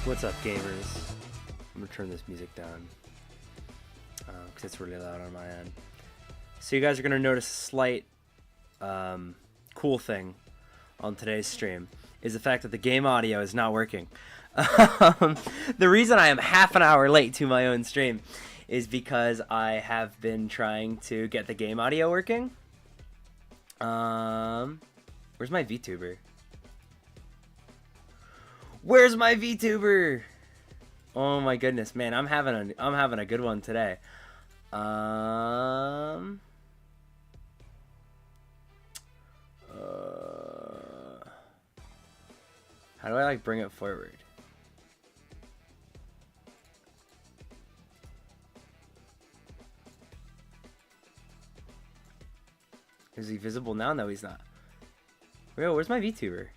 What's up, gamers? I'm gonna turn this music down because it's really loud on my end. So you guys are gonna notice a slight cool thing on today's stream is the fact that the game audio is not working. The reason I am half an hour late to my own stream is because I have been trying to get the game audio working. Where's my VTuber? Where's my VTuber? Oh my goodness, man! I'm having a good one today. How do I like bring it forward? Is he visible now? No, he's not. Where's my VTuber?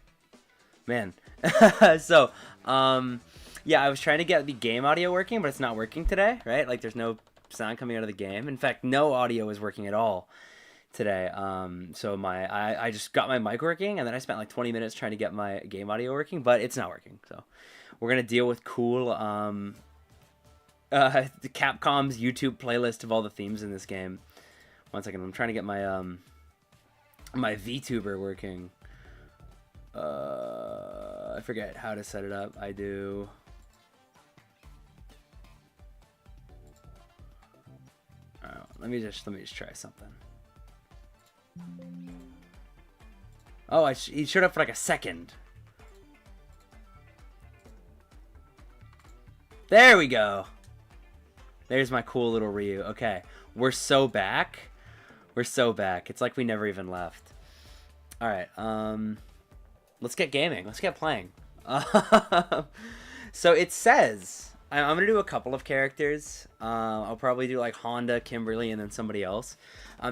Man. So, yeah, I was trying to get the game audio working, but it's not working today, right? Like, there's no sound coming out of the game. In fact, no audio is working at all today. So I just got my mic working, and then I spent like 20 minutes trying to get my game audio working, but it's not working. So we're gonna deal with cool the Capcom's YouTube playlist of all the themes in this game. One second, I'm trying to get my my VTuber working. I forget how to set it up. I do. Let me just try something. Oh, he showed up for like a second. There we go. There's my cool little Ryu. Okay, we're so back. We're so back. It's like we never even left. All right. Let's get gaming. Let's get playing. So it says I'm gonna do a couple of characters. I'll probably do like Honda, Kimberly, and then somebody else.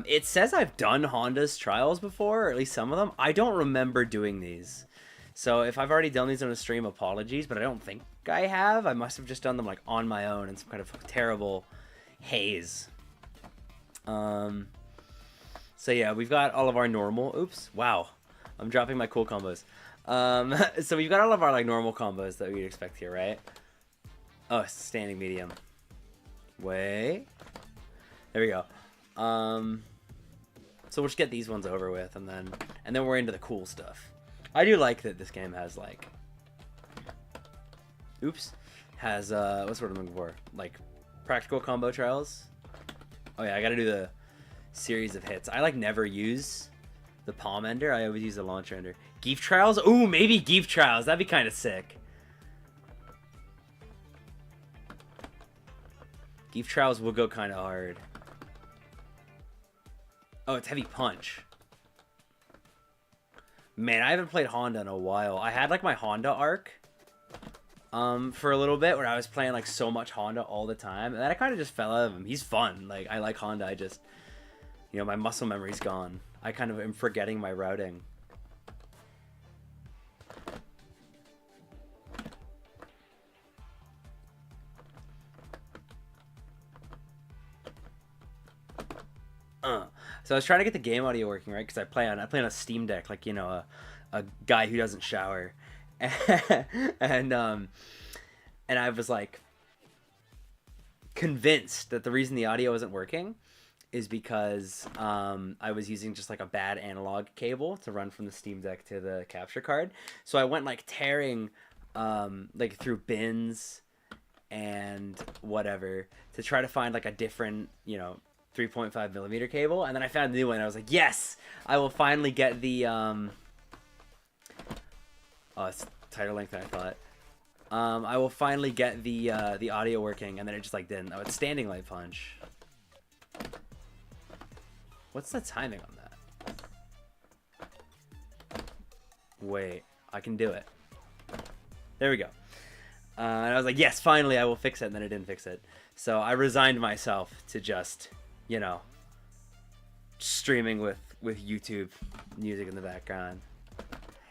It says I've done Honda's trials before, or at least some of them. I don't remember doing these. So if I've already done these on a stream, apologies, but I don't think I have. I must have just done them like on my own in some kind of terrible haze. So yeah, we've got all of our normal. Oops! Wow, I'm dropping my cool combos. So we've got all of our like normal combos that we'd expect here, right? Oh, it's standing medium. Wait. There we go. So we'll just get these ones over with, and then we're into the cool stuff. I do like that this game has like, what's the word I'm looking for? Like practical combo trials. Oh yeah, I gotta do the series of hits. I like never use the palm ender. I always use the launcher ender. Geef trials? Ooh, maybe Geef trials. That'd be kind of sick. Geef trials will go kind of hard. Oh, it's heavy punch. Man, I haven't played Honda in a while. I had like my Honda arc for a little bit where I was playing like so much Honda all the time, and then I kind of just fell out of him. He's fun. Like, I like Honda. I just, you know, my muscle memory's gone. I kind of am forgetting my routing. So I was trying to get the game audio working, right? Because I play on a Steam Deck, like, you know, a guy who doesn't shower, and I was like convinced that the reason the audio wasn't working is because I was using just like a bad analog cable to run from the Steam Deck to the capture card. So I went like tearing like through bins and whatever to try to find like a different, you know, 3.5 millimeter cable, and then I found a new one. And I was like, yes, I will finally get the oh, it's tighter length than I thought. I will finally get the audio working, and then it just like didn't. Oh, it's standing light punch. What's the timing on that? Wait, I can do it. There we go. And I was like, yes, finally I will fix it, and then it didn't fix it. So I resigned myself to just, you know, streaming with YouTube music in the background.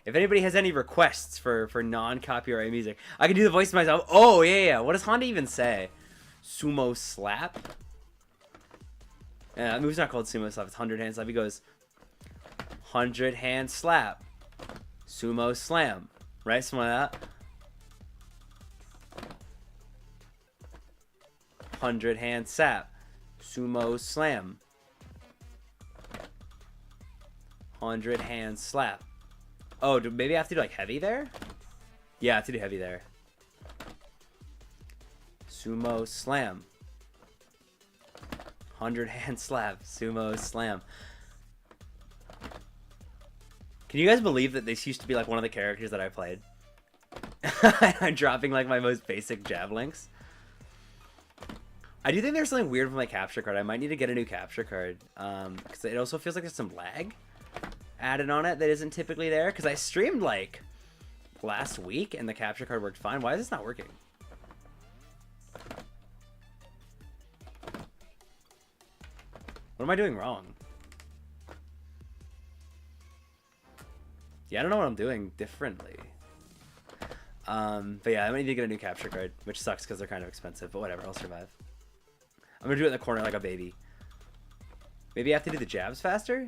If anybody has any requests for non-copyright music, I can do the voice myself. Oh, yeah. What does Honda even say? Sumo slap? Yeah, that move's not called sumo slap. It's 100-hand slap. He goes 100-hand slap. Sumo slam. Right? Something like that. 100 hand sap. Sumo slam. 100 hand slap. Oh, maybe I have to do like heavy there? Yeah, I have to do heavy there. Sumo slam. 100 hand slap. Sumo slam. Can you guys believe that this used to be like one of the characters that I played? I'm dropping like my most basic jab links. I do think there's something weird with my capture card. I might need to get a new capture card. Because it also feels like there's some lag added on it that isn't typically there. Because I streamed like last week and the capture card worked fine. Why is this not working? What am I doing wrong? Yeah, I don't know what I'm doing differently. But yeah, I might need to get a new capture card, which sucks because they're kind of expensive, but whatever, I'll survive. I'm gonna do it in the corner like a baby. Maybe I have to do the jabs faster?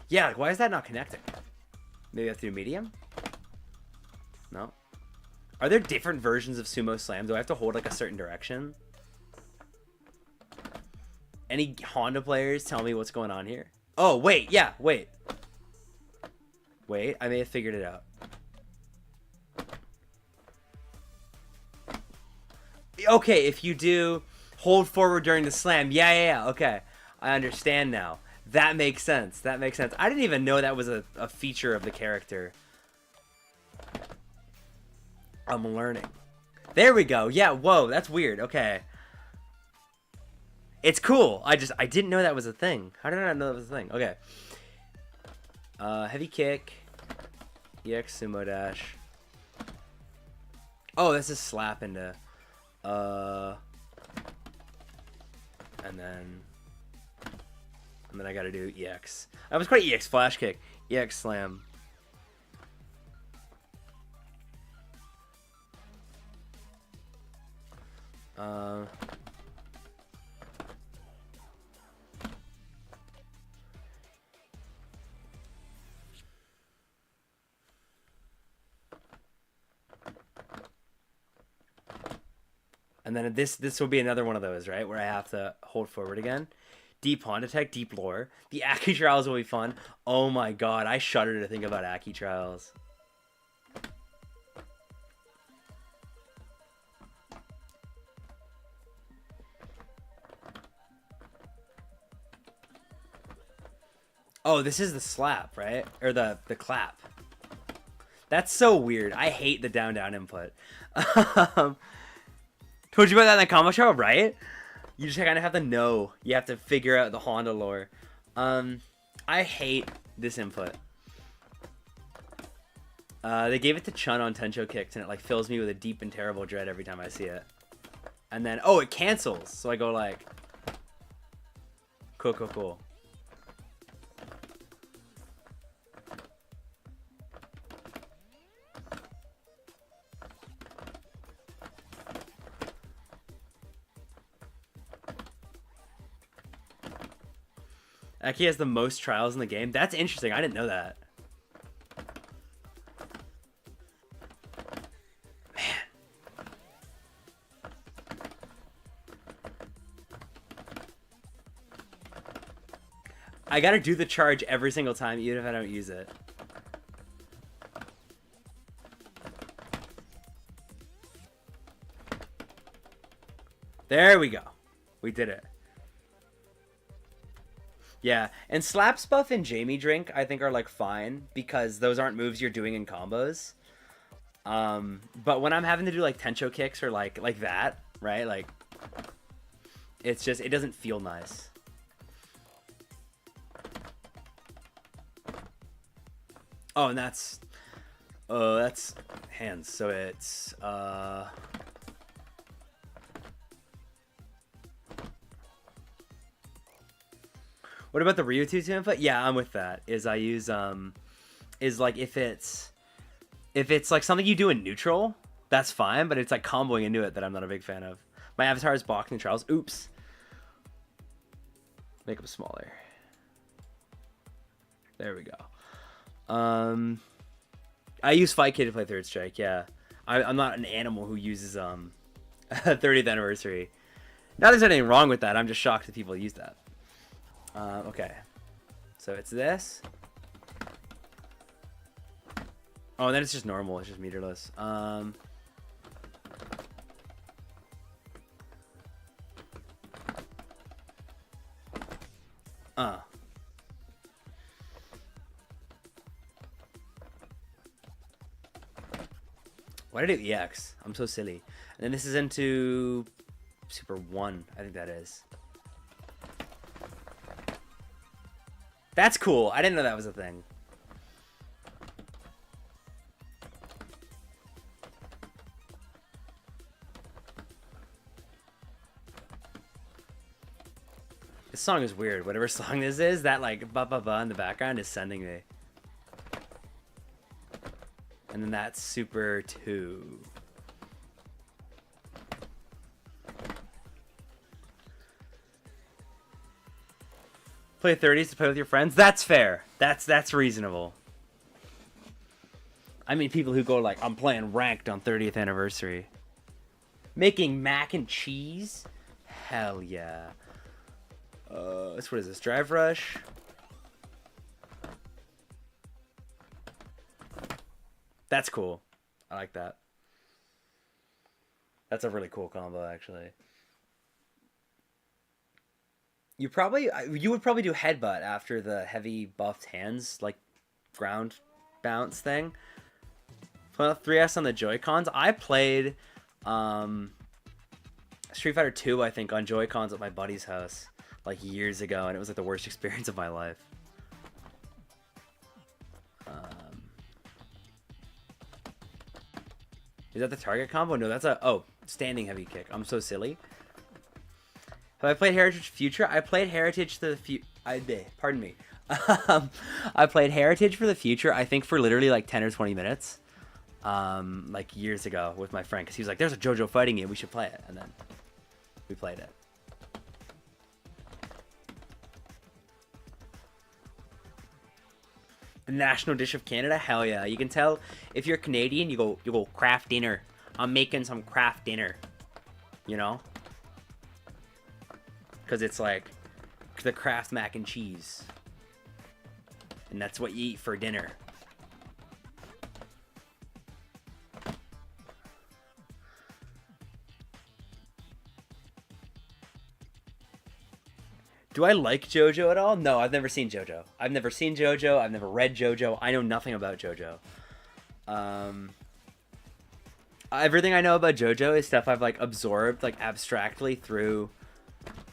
Yeah, like, why is that not connecting? Maybe I have to do medium? No. Are there different versions of sumo slam? Do I have to hold like a certain direction? Any Honda players tell me what's going on here? Oh, wait, yeah, wait. Wait, I may have figured it out. Okay, if you do hold forward during the slam, yeah, okay. I understand now. That makes sense, that makes sense. I didn't even know that was a feature of the character. I'm learning. There we go, yeah, whoa, that's weird, okay. It's cool. I didn't know that was a thing. How did I not know that was a thing? Okay. Heavy kick. EX sumo dash. Oh, this is slap into. And then I gotta do EX. I was quite EX flash kick. EX slam. And then this will be another one of those, right? Where I have to hold forward again. Deep Honda Tech, deep lore. The Aki Trials will be fun. Oh my god, I shudder to think about Aki Trials. Oh, this is the slap, right? Or the clap. That's so weird. I hate the down-down input. Told you about that in the combo show, right? You just kind of have to know. You have to figure out the Honda lore. I hate this input. They gave it to Chun on Tencho Kicks, and it like fills me with a deep and terrible dread every time I see it. And then, oh, it cancels. So I go like, cool. Aki has the most trials in the game. That's interesting. I didn't know that. Man. I gotta do the charge every single time, even if I don't use it. There we go. We did it. Yeah, and Slaps Buff and Jamie Drink, I think, are, like, fine, because those aren't moves you're doing in combos. But when I'm having to do, like, Tencho Kicks or, like that, right, like, it's just, it doesn't feel nice. Oh, and that's hands, so it's, What about the Ryu 2 input? Yeah, I'm with that. Is I use is like if it's like something you do in neutral, that's fine, but it's like comboing into it that I'm not a big fan of. My avatar is boxing trials. Oops. Make them smaller. There we go. I use Fight Kid to play Third Strike. Yeah, I'm not an animal who uses 30th anniversary. Not that there's anything wrong with that. I'm just shocked that people use that. Okay, so it's this. Oh, and then it's just normal. It's just meterless. Why did I do EX? I'm so silly. And then this is into Super 1. I think that is. That's cool. I didn't know that was a thing. This song is weird. Whatever song this is, that like ba ba ba in the background is sending me. And then that's Super 2. Play 30s to play with your friends? That's fair. That's reasonable. I mean, people who go like, I'm playing ranked on 30th anniversary. Making mac and cheese? Hell yeah. What is this? Drive Rush? That's cool. I like that. That's a really cool combo, actually. You would probably do headbutt after the heavy buffed hands, like ground bounce thing. 3S on the Joy-Cons. I played Street Fighter 2, I think, on Joy-Cons at my buddy's house like years ago, and it was like the worst experience of my life. Is that the target combo? No, that's standing heavy kick. I'm so silly. Have I played Heritage Future? I played Heritage to the pardon me. I played Heritage for the Future, I think, for literally like 10 or 20 minutes. Like years ago with my friend, because he was like, there's a JoJo fighting game, we should play it. And then we played it. The national dish of Canada? Hell yeah. You can tell if you're Canadian, you go craft dinner. I'm making some craft dinner. You know? Because it's like the Kraft mac and cheese. And that's what you eat for dinner. Do I like JoJo at all? No, I've never seen JoJo. I've never seen JoJo. I've never read JoJo. I know nothing about JoJo. Everything I know about JoJo is stuff I've like absorbed like abstractly through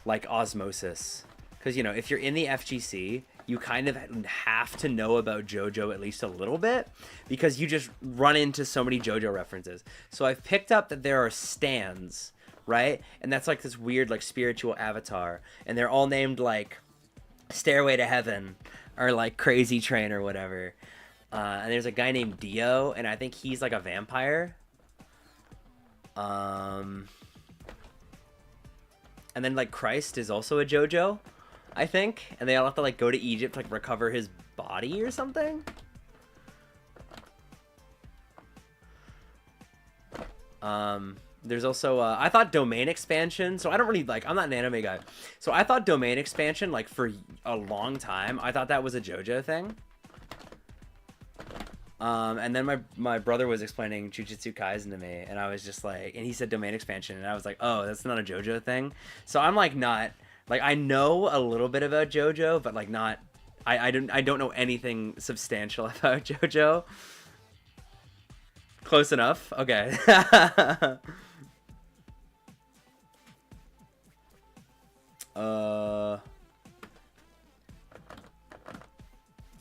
like osmosis. Because, you know, if you're in the FGC, you kind of have to know about JoJo at least a little bit because you just run into so many JoJo references. So I've picked up that there are stands, right? And that's like this weird like spiritual avatar, and they're all named like Stairway to Heaven or like Crazy Train or whatever. And there's a guy named Dio, and I think he's like a vampire. And then like Christ is also a JoJo, I think, and they all have to like go to Egypt to like recover his body or something. There's also I thought domain expansion, so I don't really like, I'm not an anime guy, so I thought domain expansion like for a long time I thought that was a JoJo thing. And then my brother was explaining Jujutsu Kaisen to me, and I was just like, and he said domain expansion, and I was like, oh, that's not a JoJo thing. So I'm like, not like, I know a little bit about JoJo, but like not, I don't know anything substantial about JoJo. Close enough. Okay.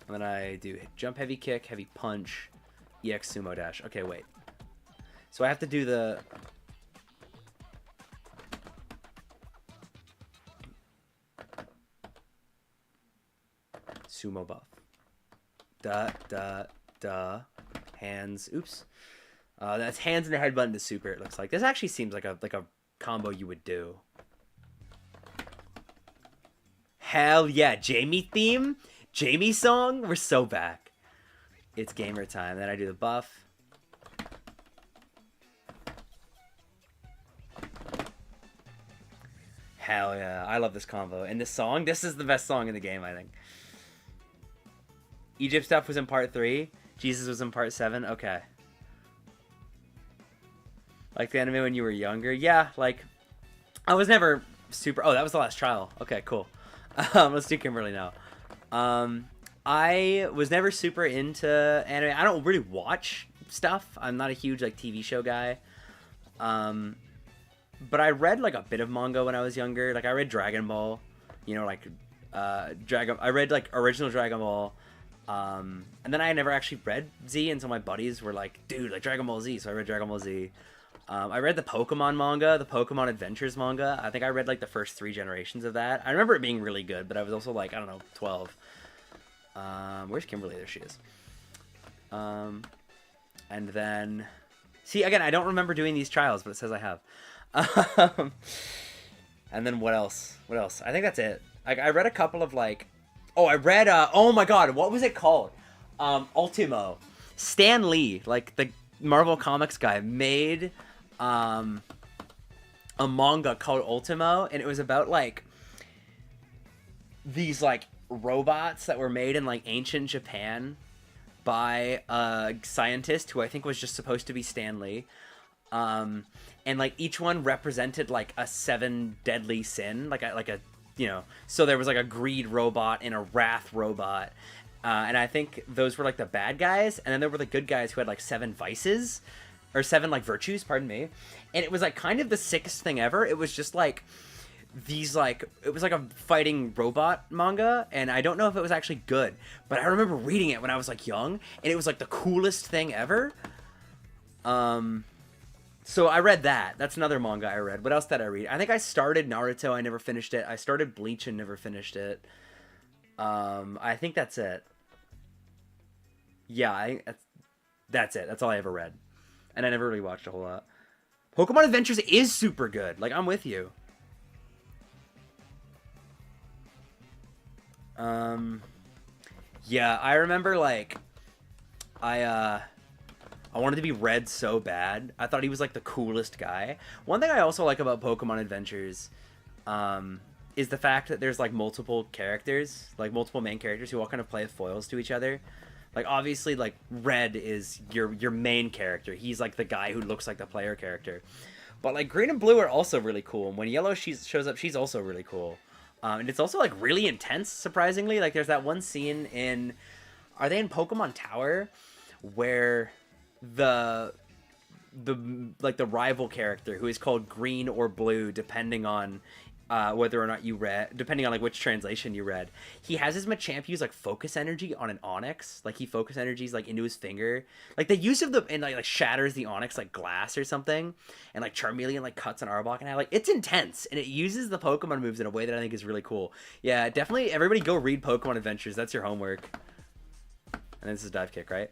And then I do jump, heavy kick, heavy punch, EX sumo dash. Okay, wait. So I have to do the... sumo buff. Hands. Oops. That's hands and the head button to super, it looks like. This actually seems like a combo you would do. Hell yeah. Jamie theme? Jamie song? We're so back. It's gamer time. Then I do the buff. Hell yeah. I love this combo. And this song, this is the best song in the game, I think. Egypt stuff was in part 3. Jesus was in part 7. Okay. Like the anime when you were younger? Yeah, like, I was never super... Oh, that was the last trial. Okay, cool. Let's do Kimberly now. I was never super into anime. I don't really watch stuff. I'm not a huge, like, TV show guy. But I read, like, a bit of manga when I was younger. Like, I read Dragon Ball. You know, like, I read, like, original Dragon Ball. And then I never actually read Z until my buddies were like, dude, like, Dragon Ball Z. So I read Dragon Ball Z. I read the Pokemon manga, the Pokemon Adventures manga. I think I read, like, the first 3 generations of that. I remember it being really good, but I was also, like, I don't know, 12. Where's Kimberly? There she is. And then... See, again, I don't remember doing these trials, but it says I have. And then what else? What else? I think that's it. I read a couple of, like... Oh, I read, oh my god, what was it called? Ultimo. Stan Lee, like the Marvel Comics guy, made a manga called Ultimo, and it was about, like, these, like, robots that were made in, like, ancient Japan by a scientist who I think was just supposed to be Stan Lee. And, like, each one represented, like, a 7 deadly sin, like a you know, so there was, like, a greed robot and a wrath robot, and I think those were, like, the bad guys, and then there were the good guys who had, like, 7 vices, or 7, like, virtues, pardon me, and it was, like, kind of the sickest thing ever. It was just, like, these, like, it was, like, a fighting robot manga, and I don't know if it was actually good, but I remember reading it when I was, like, young, and it was, like, the coolest thing ever. So I read that. That's another manga I read. What else did I read? I think I started Naruto. I never finished it. I started Bleach and never finished it. I think that's it. Yeah, that's it. That's all I ever read. And I never really watched a whole lot. Pokemon Adventures is super good. Like, I'm with you. Yeah, I remember, like, I wanted to be Red so bad. I thought he was, like, the coolest guy. One thing I also like about Pokemon Adventures is the fact that there's, like, multiple characters, like, multiple main characters who all kind of play foils to each other. Like, obviously, like, Red is your main character. He's, like, the guy who looks like the player character. But, like, Green and Blue are also really cool. And when Yellow shows up, she's also really cool. And it's also, like, really intense, surprisingly. Like, there's that one scene in... Are they in Pokemon Tower? Where... the rival character who is called Green or Blue depending on whether or not you read, depending on, like, which translation you read, he has his Machamp use, like, focus energy on an Onix. Like, he focus energies, like, into his finger, like the use of the, and like shatters the Onix like glass or something, and like Charmeleon like cuts an Arbok, and like, it's intense, and it uses the Pokemon moves in a way that I think is really cool. Yeah, definitely everybody go read Pokemon Adventures. That's your homework. And this is dive kick, right?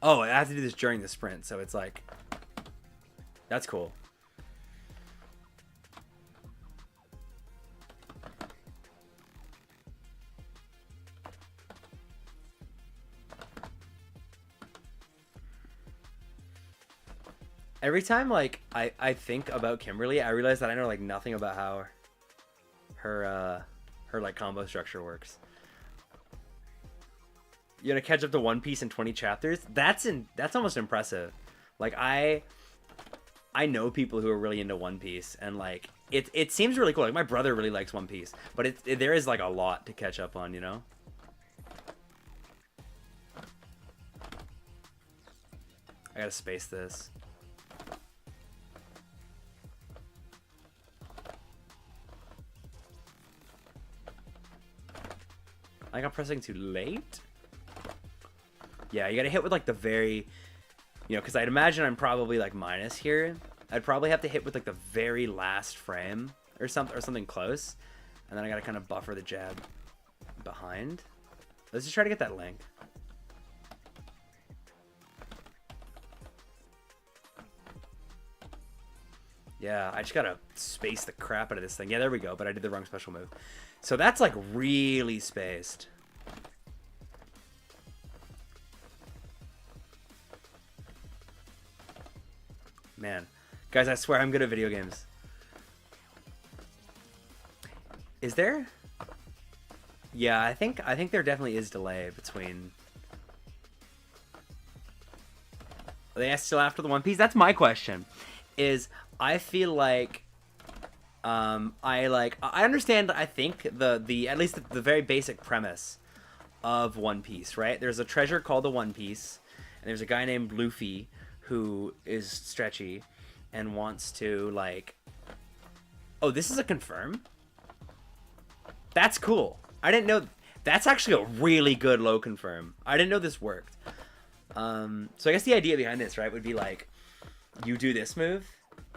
Oh, I have to do this during the sprint, so it's like... That's cool. Every time, like, I think about Kimberly, I realize that I know, like, nothing about how her like, combo structure works. You gotta catch up to One Piece in 20 chapters? That's almost impressive. Like, I know people who are really into One Piece, and, like, it seems really cool. Like, my brother really likes One Piece, but there is, like, a lot to catch up on, you know? I gotta space this. I think I'm pressing too late. Yeah, you gotta hit with, like, the very, you know, because I'd imagine I'm probably, like, minus here. I'd probably have to hit with, like, the very last frame or something close, and then I gotta kind of buffer the jab behind. Let's just try to get that link. Yeah, I just gotta space the crap out of this thing. Yeah, there we go, but I did the wrong special move. So that's like really spaced. Man. Guys, I swear I'm good at video games. Is there? Yeah, I think there definitely is delay between. Are they still after the One Piece? That's my question. Is I feel like I understand, I think the at least the very basic premise of One Piece, right? There's a treasure called the One Piece, and there's a guy named Luffy who is stretchy and wants to like. Oh, this is a confirm? That's cool. I didn't know. That's actually a really good low confirm. I didn't know this worked. So I guess the idea behind this, right, would be like, you do this move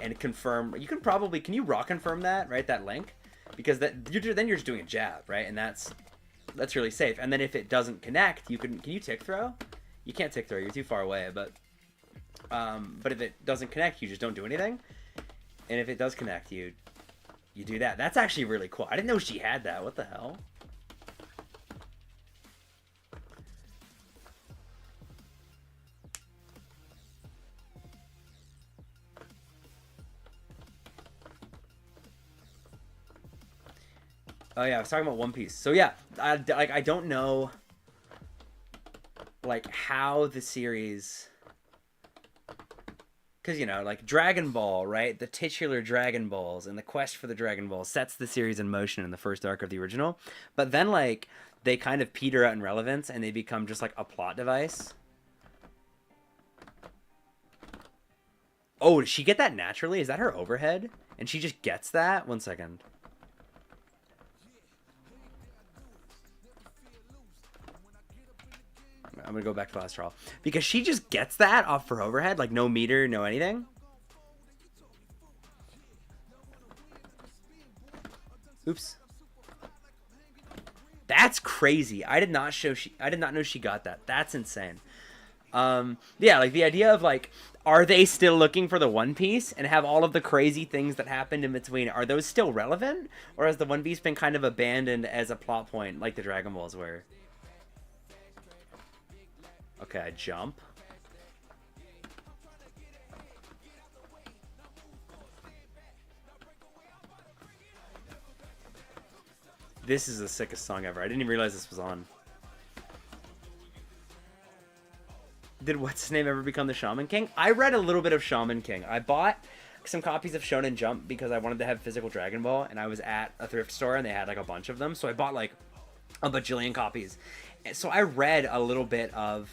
and confirm. You can probably, can you raw confirm that, right? That link, because then you're just doing a jab, right? And that's really safe. And then if it doesn't connect, can you tick throw? You can't tick throw. You're too far away. But if it doesn't connect, you just don't do anything. And if it does connect, you do that. That's actually really cool. I didn't know she had that. What the hell? Oh yeah, I was talking about One Piece. So yeah, I don't know like how the series, because you know, like Dragon Ball, right? The titular Dragon Balls and the quest for the Dragon Ball sets the series in motion in the first arc of the original. But then like they kind of peter out in relevance and they become just like a plot device. Oh, did she get that naturally? Is that her overhead? And she just gets that? 1 second. I'm gonna go back to the last trial because she just gets that off her overhead, like no meter, no anything. Oops. That's crazy. I did not know she got that. That's insane. Yeah, like the idea of like, are they still looking for the One Piece and have all of the crazy things that happened in between? Are those still relevant, or has the One Piece been kind of abandoned as a plot point, like the Dragon Balls were? Okay, I jump. This is the sickest song ever. I didn't even realize this was on. Did what's his name ever become the Shaman King? I read a little bit of Shaman King. I bought some copies of Shonen Jump because I wanted to have physical Dragon Ball, and I was at a thrift store and they had like a bunch of them, so I bought like a bajillion copies. And so I read a little bit of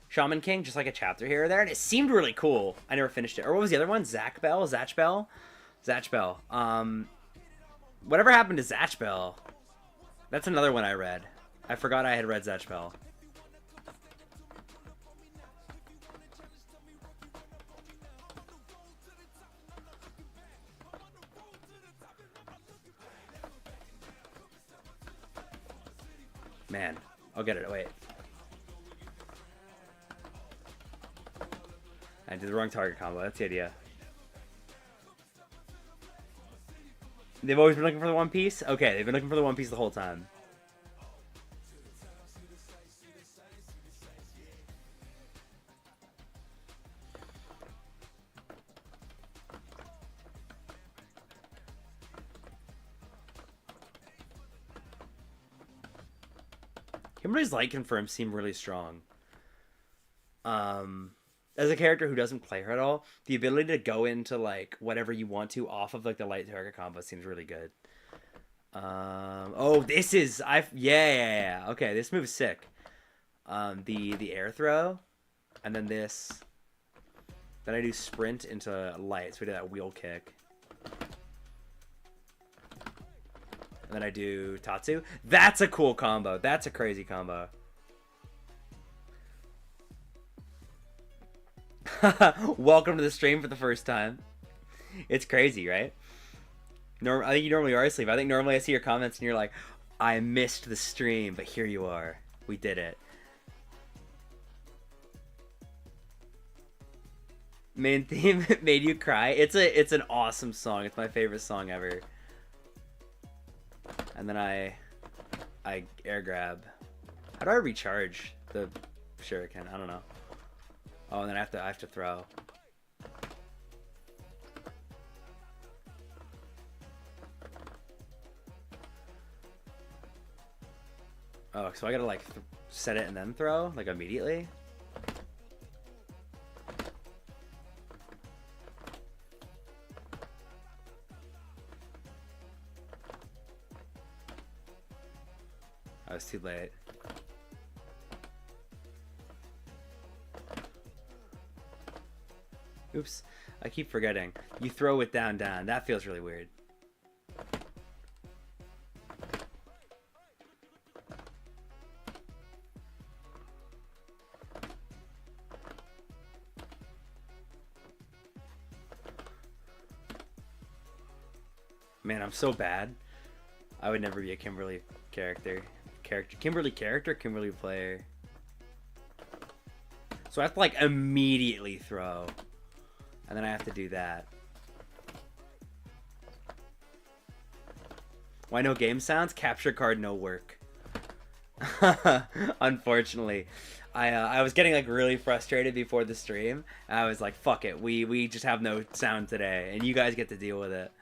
Shaman King, just like a chapter here or there, and it seemed really cool. I never finished it. Or what was the other one? Zatch Bell? Whatever happened to Zatch Bell? That's another one I read. I forgot I had read Zatch Bell. Man, I'll get it. Wait. I did the wrong target combo. That's the idea. They've always been looking for the One Piece? Okay, they've been looking for the One Piece the whole time. Kimberly's light confirms seem really strong. As a character who doesn't play her at all, the ability to go into like whatever you want to off of like the light target combo seems really good. Oh, this is yeah. Okay, this move is sick. The air throw, and then this. Then I do sprint into light, so we do that wheel kick. And then I do Tatsu. That's a cool combo. That's a crazy combo. Welcome to the stream for the first time. It's crazy, right? I think you normally are asleep. I think normally I see your comments and you're like, I missed the stream, but here you are. We did it. Main theme made you cry. It's an awesome song. It's my favorite song ever. And then I air grab. How do I recharge the shuriken? I don't know. Oh, and then I have to throw. Oh, so I gotta like set it and then throw like immediately. I was too late. Oops, I keep forgetting. You throw it down, down. That feels really weird. Man, I'm so bad. I would never be a Kimberly character. Kimberly character, Kimberly player. So I have to like immediately throw. And then I have to do that. Why no game sounds? Capture card no work. Unfortunately. I was getting like really frustrated before the stream. I was like, fuck it. We just have no sound today. And you guys get to deal with it.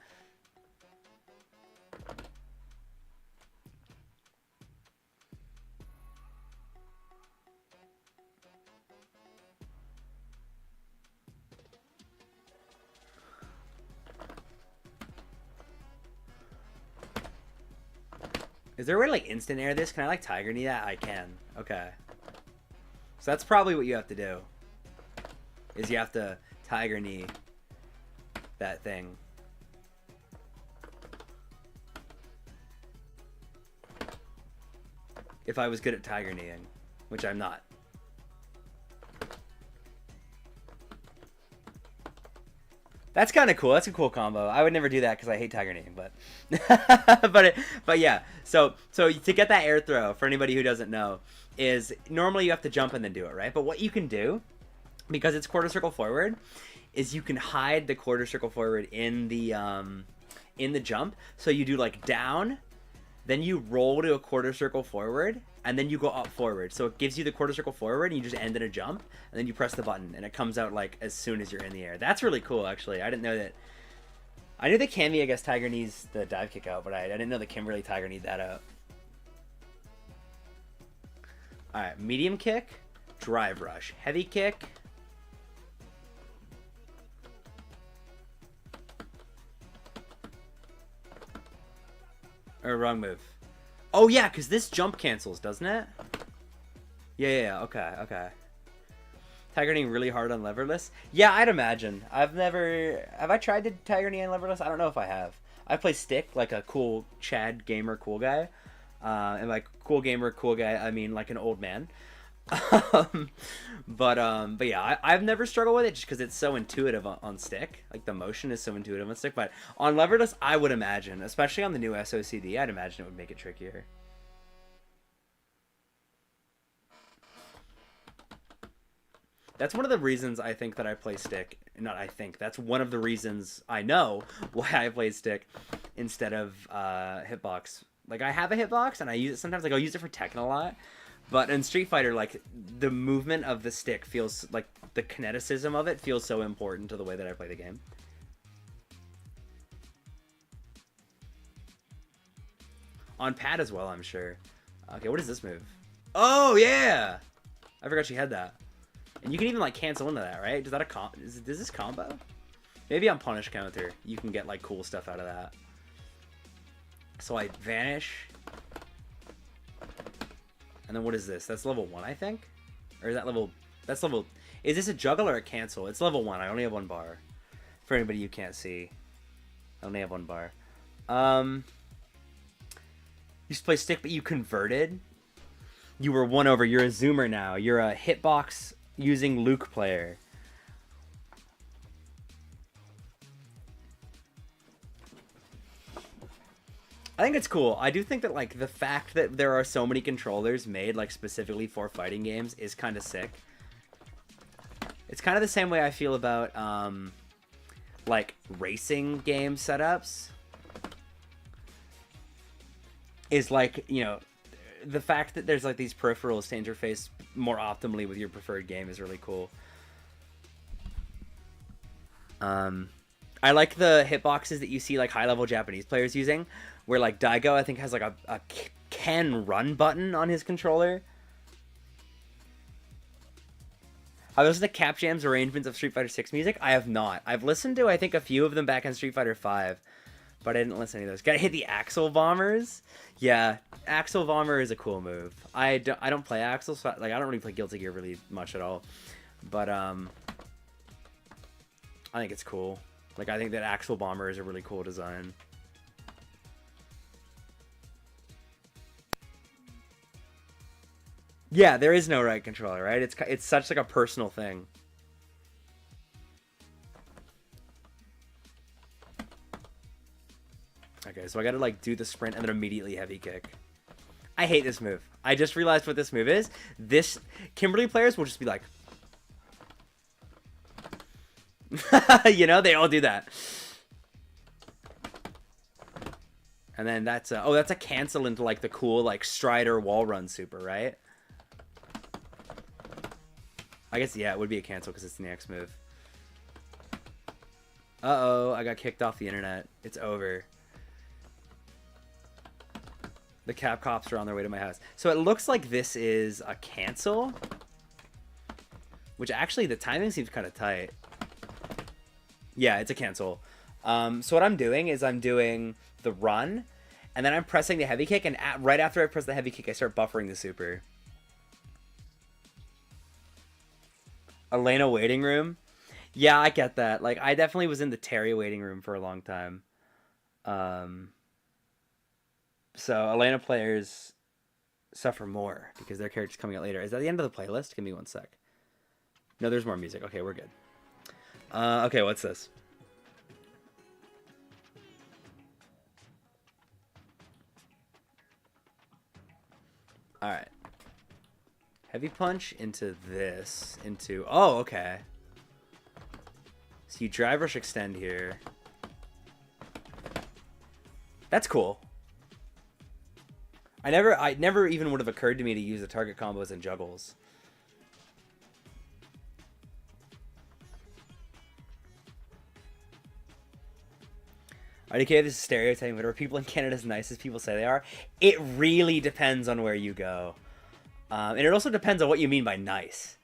Is there a way to like instant air this? Can I like Tiger Knee that? I can. Okay. So that's probably what you have to do. Is you have to Tiger Knee that thing. If I was good at Tiger Kneeing, which I'm not. That's kind of cool. That's a cool combo. I would never do that because I hate Tiger Kneeing, but but yeah. So to get that air throw, for anybody who doesn't know, is normally you have to jump and then do it, right? But what you can do, because it's quarter circle forward, is you can hide the quarter circle forward in the jump. So you do like down, then you roll to a quarter circle forward, and then you go up forward. So it gives you the quarter circle forward, and you just end in a jump, and then you press the button, and it comes out like as soon as you're in the air. That's really cool, actually. I didn't know that. I knew that Cammy, I guess, Tiger Knees the dive kick out, but I didn't know that Kimberly Tiger Kneed that out. Alright, medium kick, drive rush. Heavy kick. Or wrong move. Oh yeah, because this jump cancels, doesn't it? Yeah, okay. Tiger Knee really hard on leverless? Yeah, I'd imagine. Have I tried to Tiger Knee on leverless? I don't know if I have. I play stick like a cool Chad gamer cool guy. And like cool gamer cool guy, I mean like an old man. But yeah, I've never struggled with it just because it's so intuitive on stick. Like the motion is so intuitive on stick. But on leverless, I would imagine, especially on the new SOCD, I'd imagine it would make it trickier. That's one of the reasons I think that I play stick. Not I think. That's one of the reasons I know why I play stick instead of hitbox. Like I have a hitbox and I use it sometimes. Like I'll use it for Tekken a lot. But in Street Fighter, like the movement of the stick feels like the kineticism of it feels so important to the way that I play the game. On pad as well, I'm sure. Okay, what is this move? Oh yeah, I forgot she had that. And you can even like cancel into that, right? Does that does this combo? Maybe on punish counter, you can get like cool stuff out of that. So I vanish. And then what is this? That's level 1, I think? Or is that level... That's level... Is this a juggle or a cancel? It's level 1. I only have 1 bar. For anybody you can't see. I only have 1 bar. You used to play stick, but you converted? You were won over. You're a zoomer now. You're a hitbox using Luke player. I think it's cool. I do think that like the fact that there are so many controllers made like specifically for fighting games is kind of sick. It's kind of the same way I feel about like racing game setups. Is like, you know, the fact that there's like these peripherals to interface more optimally with your preferred game is really cool. I like the hitboxes that you see like high-level Japanese players using, where like Daigo I think has like a can run button on his controller. Have you listened to Cap Jam's arrangements of Street Fighter 6 music? I have not. I've listened to I think a few of them back in Street Fighter 5, but I didn't listen to any of those. Gotta hit the Axel Bombers. Yeah, Axel Bomber is a cool move. I don't play Axel, so like I don't really play Guilty Gear really much at all, but I think it's cool. Like, I think that Axel Bomber is a really cool design. Yeah, there is no right controller, right? It's such like a personal thing. Okay, so I gotta like do the sprint and then immediately heavy kick. I hate this move. I just realized what this move is. This Kimberly players will just be like, you know, they all do that. And then that's a, oh, that's a cancel into like the cool like Strider wall run super, right? I guess, yeah, it would be a cancel because it's the next move. Uh-oh, I got kicked off the internet. It's over. The Cap Cops are on their way to my house. So it looks like this is a cancel. Which actually, the timing seems kind of tight. Yeah, it's a cancel. So what I'm doing is I'm doing the run, and then I'm pressing the heavy kick, and right after I press the heavy kick, I start buffering the super. Elena waiting room? Yeah, I get that. Like, I definitely was in the Terry waiting room for a long time. So Elena players suffer more because their character's coming out later. Is that the end of the playlist? Give me one sec. No, there's more music. Okay, we're good. Okay, what's this? Alright. Heavy punch into this. Into... Oh, okay. So you drive rush extend here. That's cool. I never even would have occurred to me to use the target combos and juggles. RDK, this is stereotyping, but are people in Canada as nice as people say they are? It really depends on where you go. And it also depends on what you mean by nice.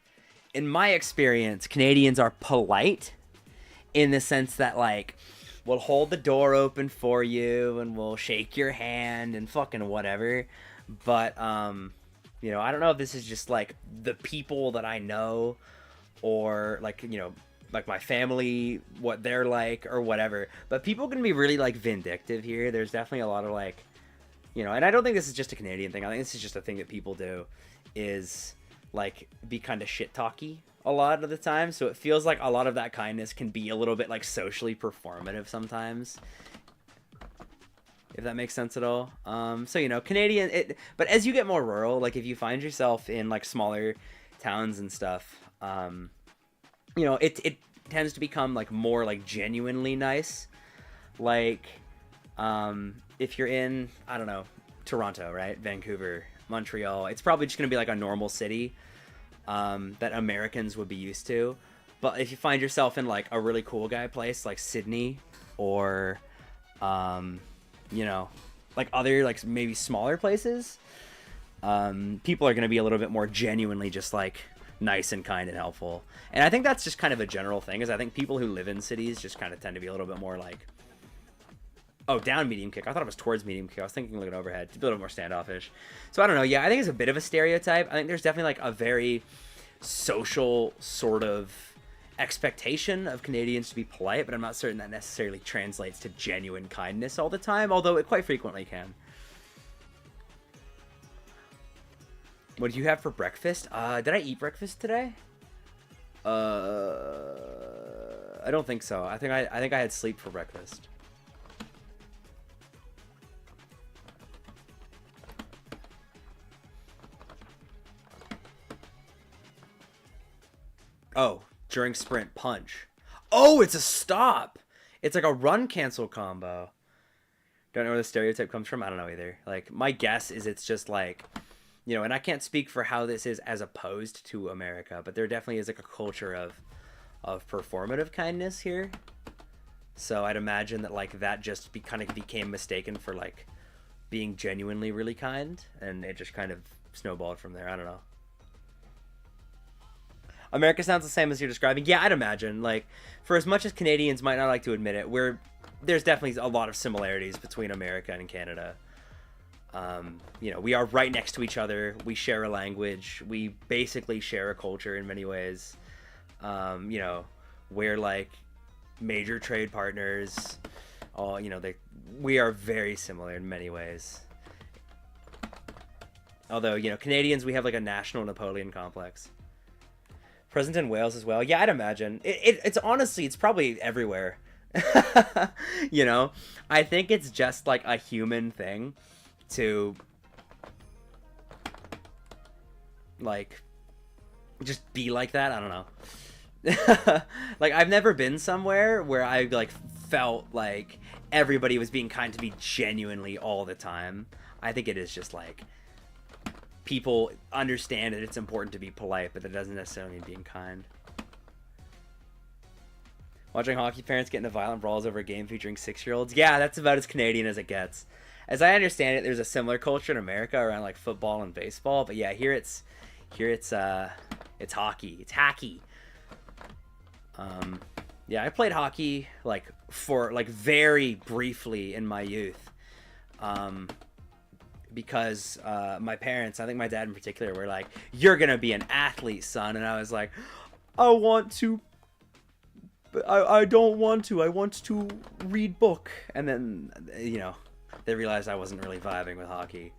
In my experience, Canadians are polite in the sense that, like, we'll hold the door open for you and we'll shake your hand and fucking whatever. But, you know, I don't know if this is just, like, the people that I know or, like, you know, like my family, what they're like or whatever. But people can be really, like, vindictive here. There's definitely a lot of, like, you know, and I don't think this is just a Canadian thing. I think this is just a thing that people do is, like, be kind of shit-talky a lot of the time. So it feels like a lot of that kindness can be a little bit, like, socially performative sometimes. If that makes sense at all. So, you know, Canadian... but as you get more rural, like, if you find yourself in, like, smaller towns and stuff, you know, it tends to become, like, more, like, genuinely nice. Like, if you're in, I don't know, Toronto, right? Vancouver, Montreal, it's probably just going to be, like, a normal city that Americans would be used to. But if you find yourself in, like, a really cool guy place, like Sydney or... you know, like other, like, maybe smaller places, people are going to be a little bit more genuinely just, like, nice and kind and helpful. And I think that's just kind of a general thing, is I think people who live in cities just kind of tend to be a little bit more, like... Oh, down medium kick. I thought it was towards medium kick. I was thinking, like, an overhead. It's a little more standoffish. So, I don't know. Yeah, I think it's a bit of a stereotype. I think there's definitely, like, a very social sort of expectation of Canadians to be polite, but I'm not certain that necessarily translates to genuine kindness all the time, although it quite frequently can. What did you have for breakfast? Did I eat breakfast today? I don't think so. I think I had sleep for breakfast. Oh, during sprint punch. Oh, it's a stop. It's like a run cancel combo. Don't know where the stereotype comes from. I don't know either. Like, my guess is it's just like, you know, and I can't speak for how this is as opposed to America, but there definitely is like a culture of performative kindness here. So I'd imagine that like that just kind of became mistaken for like being genuinely really kind, and it just kind of snowballed from there. I don't know. America sounds the same as you're describing. Yeah, I'd imagine. Like, for as much as Canadians might not like to admit it, there's definitely a lot of similarities between America and Canada. You know, we are right next to each other. We share a language. We basically share a culture in many ways. You know, we're like major trade partners. You know, we are very similar in many ways. Although, you know, Canadians, we have like a national Napoleon complex. Present in Wales as well. Yeah, I'd imagine. It's honestly, it's probably everywhere. You know, I think it's just like a human thing to like just be like that. I don't know. Like, I've never been somewhere where I like felt like everybody was being kind to me genuinely all the time. I think it is just like people understand that it's important to be polite, but that doesn't necessarily mean being kind. Watching hockey parents get into violent brawls over a game featuring 6-year-olds. Yeah, that's about as Canadian as it gets. As I understand it, there's a similar culture in America around like football and baseball, but yeah, here it's hockey. It's hacky. Yeah, I played hockey like for like very briefly in my youth. Because my parents, I think my dad in particular, were like, "You're gonna be an athlete, son," and I was like, "I want to, but I don't want to. I want to read book." And then, you know, they realized I wasn't really vibing with hockey.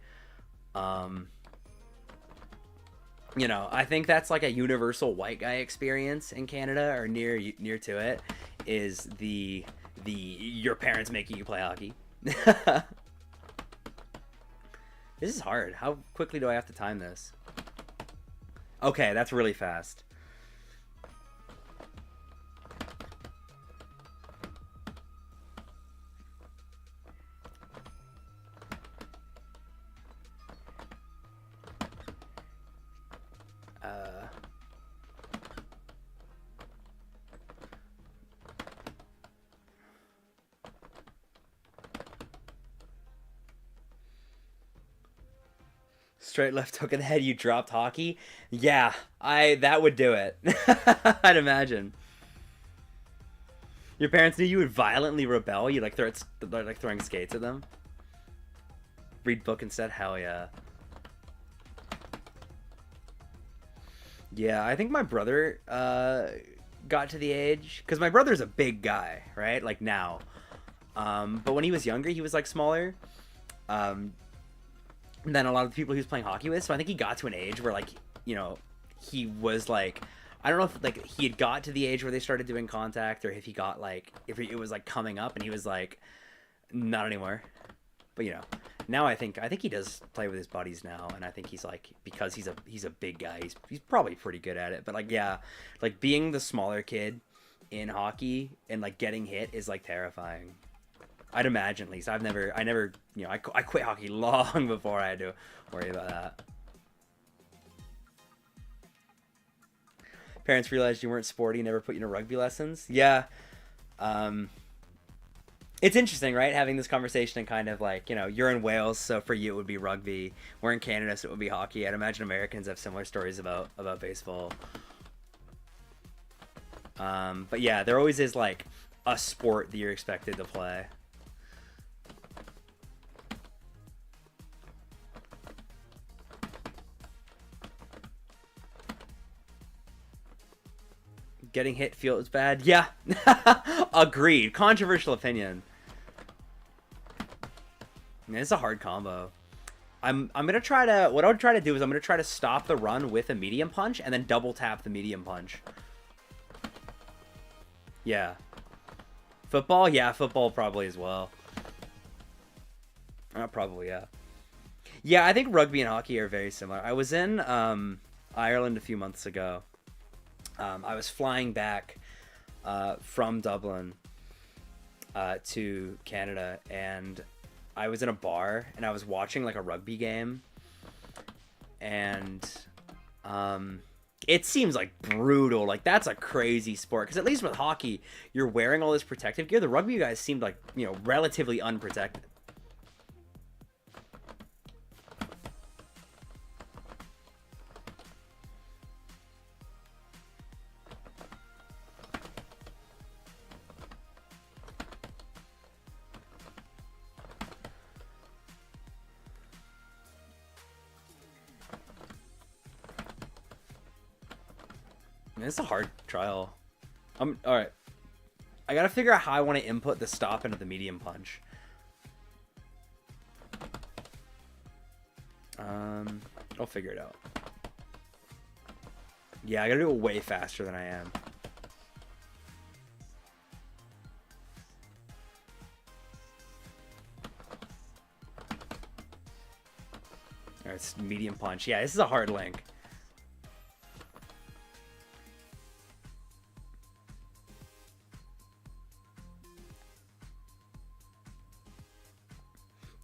You know, I think that's like a universal white guy experience in Canada, or near to it, is the your parents making you play hockey. This is hard. How quickly do I have to time this? Okay, that's really fast. Straight left hook in the head, you dropped hockey? Yeah, that would do it. I'd imagine. Your parents knew you would violently rebel? You like throwing skates at them? Read book instead? Hell yeah. Yeah, I think my brother got to the age, because my brother's a big guy, right? Like now. But when he was younger, he was like smaller. Than a lot of the people he was playing hockey with. So I think he got to an age where, like, you know, he was like, I don't know if like he had got to the age where they started doing contact, or if he got like, if it was like coming up and he was like, not anymore. But you know, now I think he does play with his buddies now, and I think he's like, because he's a big guy, he's probably pretty good at it. But like, yeah, like being the smaller kid in hockey and like getting hit is like terrifying. I'd imagine, at least. I never, you know, I quit hockey long before I had to worry about that. Parents realized you weren't sporty, never put you into rugby lessons. Yeah. It's interesting, right? Having this conversation and kind of like, you know, you're in Wales, so for you it would be rugby. We're in Canada, so it would be hockey. I'd imagine Americans have similar stories about baseball. But yeah, there always is like a sport that you're expected to play. Getting hit feels bad. Yeah. Agreed. Controversial opinion. Man, it's a hard combo. I'm gonna try to, what I would try to do is I'm gonna try to stop the run with a medium punch and then double tap the medium punch. Yeah. Football? Yeah, football probably as well. Probably, yeah. Yeah, I think rugby and hockey are very similar. I was in Ireland a few months ago. I was flying back from Dublin to Canada, and I was in a bar and I was watching like a rugby game, and it seems like brutal. Like, that's a crazy sport, because at least with hockey you're wearing all this protective gear. The rugby guys seemed like, you know, relatively unprotected. Man, it's a hard trial. All right. I gotta figure out how I want to input the stop into the medium punch. I'll figure it out. Yeah, I gotta do it way faster than I am. Alright, it's medium punch. Yeah, this is a hard link.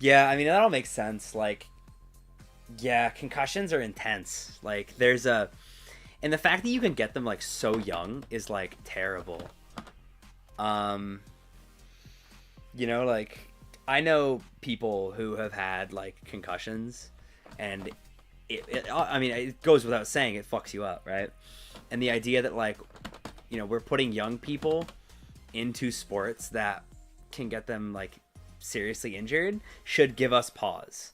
Yeah, I mean, that all makes sense. Like, yeah, concussions are intense. Like, there's a... And the fact that you can get them, like, so young is, like, terrible. You know, like, I know people who have had, like, concussions, and I mean, it goes without saying, it fucks you up, right? And the idea that, like, you know, we're putting young people into sports that can get them, like, seriously injured should give us pause.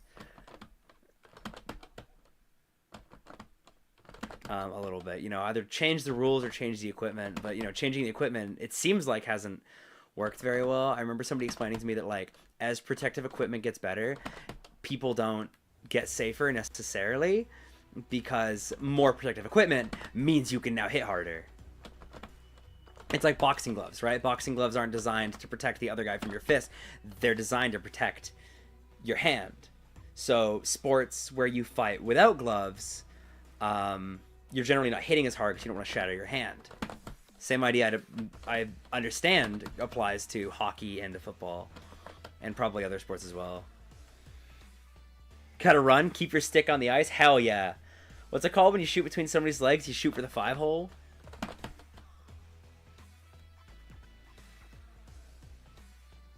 A little bit, you know, either change the rules or change the equipment, but, you know, changing the equipment, it seems like hasn't worked very well. I remember somebody explaining to me that, like, as protective equipment gets better, people don't get safer necessarily, because more protective equipment means you can now hit harder. It's like boxing gloves, right? Boxing gloves aren't designed to protect the other guy from your fist. They're designed to protect your hand. So sports where you fight without gloves, you're generally not hitting as hard because you don't want to shatter your hand. Same idea I understand applies to hockey and to football, and probably other sports as well. Gotta run, keep your stick on the ice? Hell yeah. What's it called when you shoot between somebody's legs? You shoot for the 5-hole?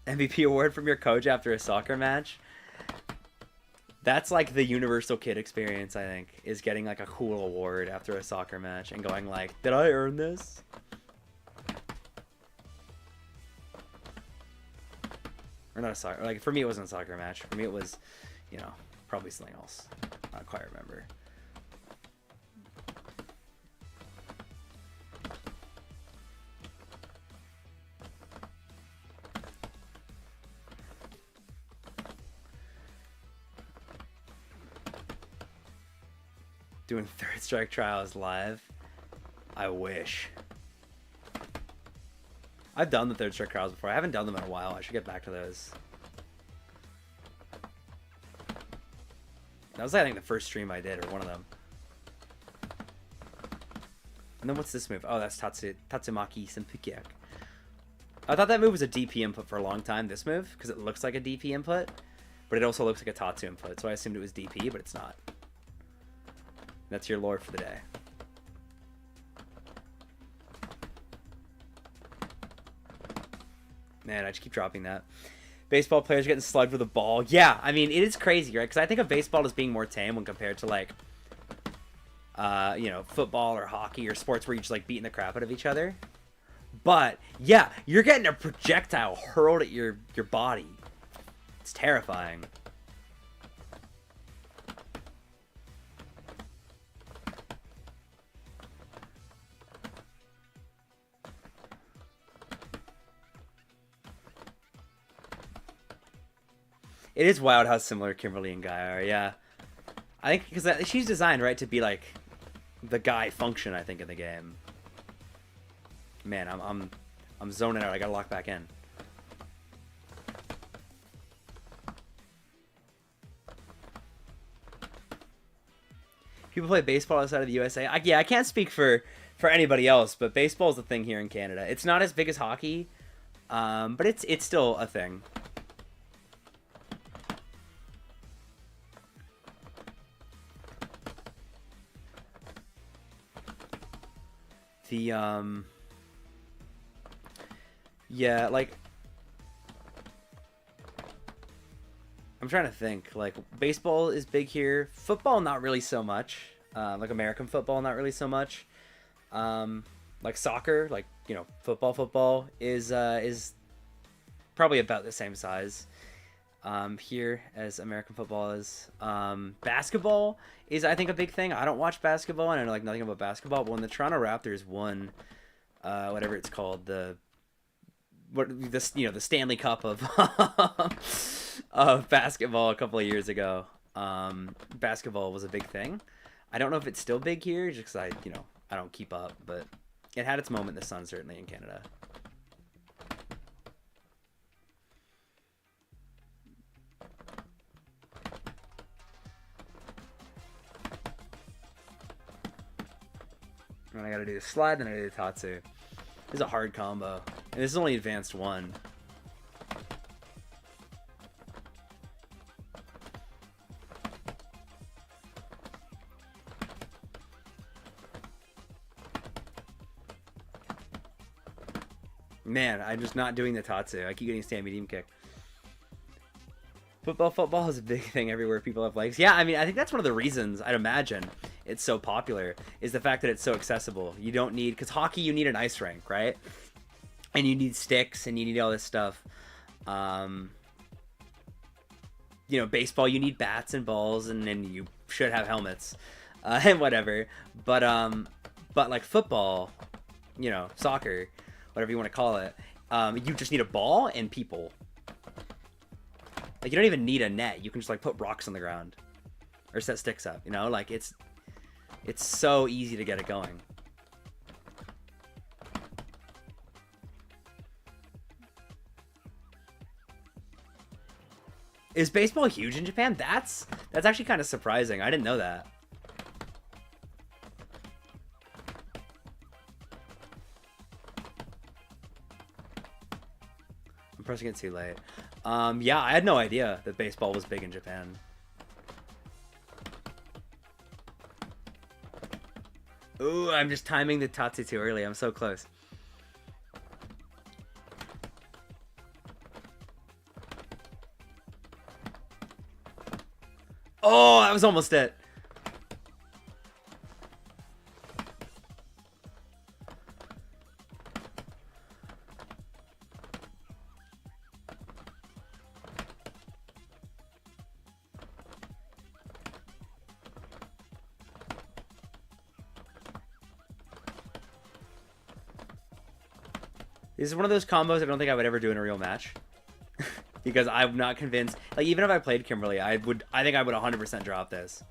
MVP award from your coach after a soccer match? That's like the universal kid experience, I think, is getting like a cool award after a soccer match and going like, did I earn this? Or not a soccer, like, for me it wasn't a soccer match. For me it was, you know, probably something else. I don't quite remember. Doing Third Strike Trials live? I wish. I've done the Third Strike Trials before. I haven't done them in a while. I should get back to those. That was, I think, the first stream I did, or one of them. And then what's this move? Oh, that's Tatsumaki Senpukiak. I thought that move was a DP input for a long time, this move, because it looks like a DP input, but it also looks like a Tatsu input, so I assumed it was DP, but it's not. That's your lore for the day. Man, I just keep dropping that. Baseball players getting slugged with a ball. Yeah, I mean, it is crazy, right? Because I think of baseball as being more tame when compared to, like, you know, football or hockey or sports where you're just, like, beating the crap out of each other. But, yeah, you're getting a projectile hurled at your body. It's terrifying. It is wild how similar Kimberly and Guy are, yeah. I think because she's designed, right, to be like the Guy function, I think, in the game. Man, I'm zoning out. I gotta lock back in. People play baseball outside of the USA. Yeah, I can't speak for anybody else, but baseball is a thing here in Canada. It's not as big as hockey, but it's still a thing. The yeah, like I'm trying to think. Like baseball is big here. Football, not really so much. Like American football, not really so much. Like soccer, like football is probably about the same size here as American football is. Basketball is, I think, a big thing. I don't watch basketball, and I know like nothing about basketball. But when the Toronto Raptors won, whatever it's called, the Stanley Cup of of basketball a couple of years ago, basketball was a big thing. I don't know if it's still big here, just because I don't keep up, but it had its moment in the sun, certainly in Canada. And I gotta do the slide, then I do the Tatsu. This is a hard combo. And this is only advanced 1. Man, I'm just not doing the Tatsu. I keep getting stand medium kick. Football is a big thing everywhere. People have legs. Yeah, I mean, I think that's one of the reasons, I'd imagine, it's so popular, is the fact that it's so accessible. You don't need, because hockey, you need an ice rink, right? And you need sticks, and you need all this stuff. Baseball, you need bats and balls, and then you should have helmets, and whatever. But like football, soccer, whatever you want to call it, you just need a ball and people. Like, you don't even need a net. You can just, like, put rocks on the ground. Or set sticks up, Like, it's so easy to get it going. Is baseball huge in Japan? That's actually kind of surprising. I didn't know that. I'm pressing it too late. Yeah, I had no idea that baseball was big in Japan. Ooh, I'm just timing the Tatsu too early. I'm so close. Oh, that was almost it. This is one of those combos I don't think I would ever do in a real match. Because I'm not convinced. Like, even if I played Kimberly, I think I would 100% drop this.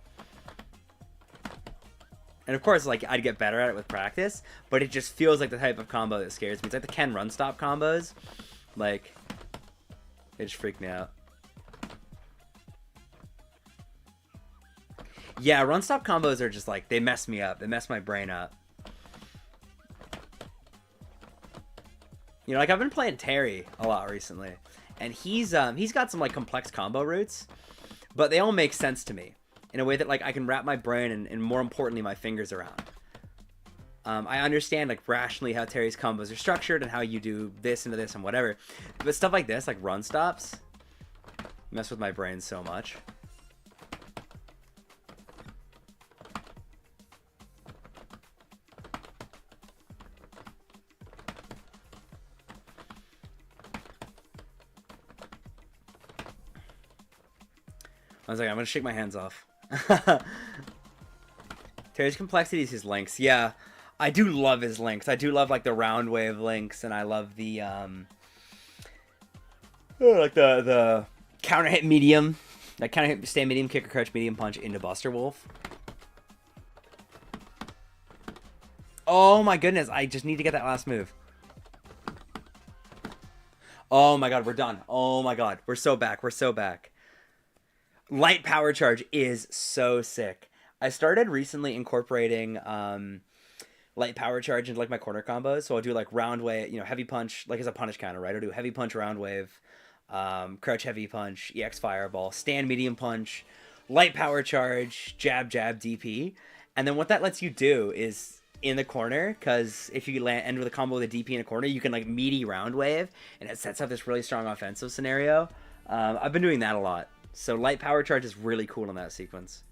And of course, like, I'd get better at it with practice, but it just feels like the type of combo that scares me. It's like the Ken run stop combos. Like, they just freak me out. Yeah, run stop combos are just like, they mess me up. They mess my brain up. Like, I've been playing Terry a lot recently, and he's got some, like, complex combo routes, but they all make sense to me in a way that, like, I can wrap my brain and more importantly, my fingers around. I understand, like, rationally how Terry's combos are structured and how you do this into this and whatever, but stuff like this, like run stops, mess with my brain so much. I was like, I'm gonna shake my hands off. Terry's complexity is his links. Yeah, I do love his links. I do love, like, the round wave links, and I love the like the counter hit medium, like counter hit stand medium kick or crouch medium punch into Buster Wolf. Oh my goodness, I just need to get that last move. Oh my god, we're done. Oh my god, we're so back. We're so back. Light power charge is so sick. I started recently incorporating light power charge into like my corner combos. So I'll do like round wave, heavy punch, like as a punish counter, right? I'll do heavy punch, round wave, crouch heavy punch, EX fireball, stand medium punch, light power charge, jab jab DP. And then what that lets you do is in the corner, because if you end with a combo with a DP in a corner, you can like meaty round wave, and it sets up this really strong offensive scenario. I've been doing that a lot. So light power charge is really cool in that sequence.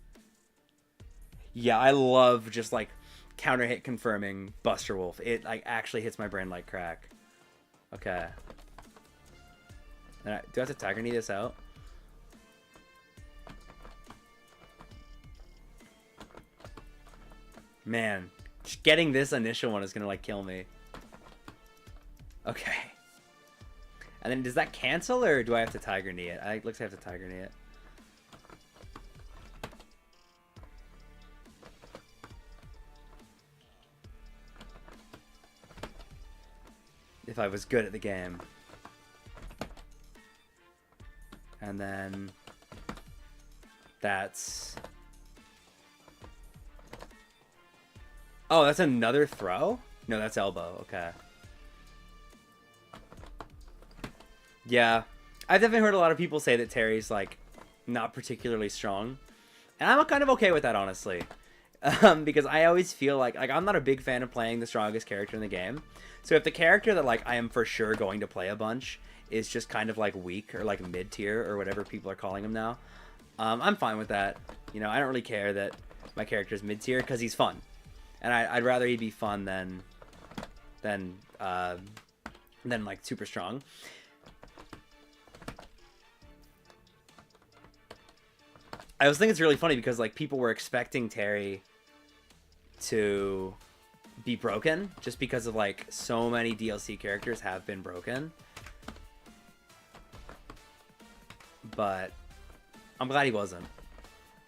Yeah, I love just like counter hit confirming Buster Wolf. It like actually hits my brain like crack. Okay. Do I have to Tiger Knee this out? Man, just getting this initial one is gonna like kill me. Okay. And then does that cancel, or do I have to Tiger Knee it? Looks like I have to Tiger Knee it. If I was good at the game. And then that's... Oh, that's another throw? No, that's elbow. Okay. Yeah. I've definitely heard a lot of people say that Terry's, like, not particularly strong. And I'm kind of okay with that, honestly. Because I always feel like I'm not a big fan of playing the strongest character in the game. So if the character that, like, I am for sure going to play a bunch is just kind of, like, weak or, like, mid-tier or whatever people are calling him now, I'm fine with that. You know, I don't really care that my character is mid-tier because he's fun. And I'd rather he be fun than like super strong. I was thinking it's really funny because like people were expecting Terry to be broken just because of like so many DLC characters have been broken. But I'm glad he wasn't,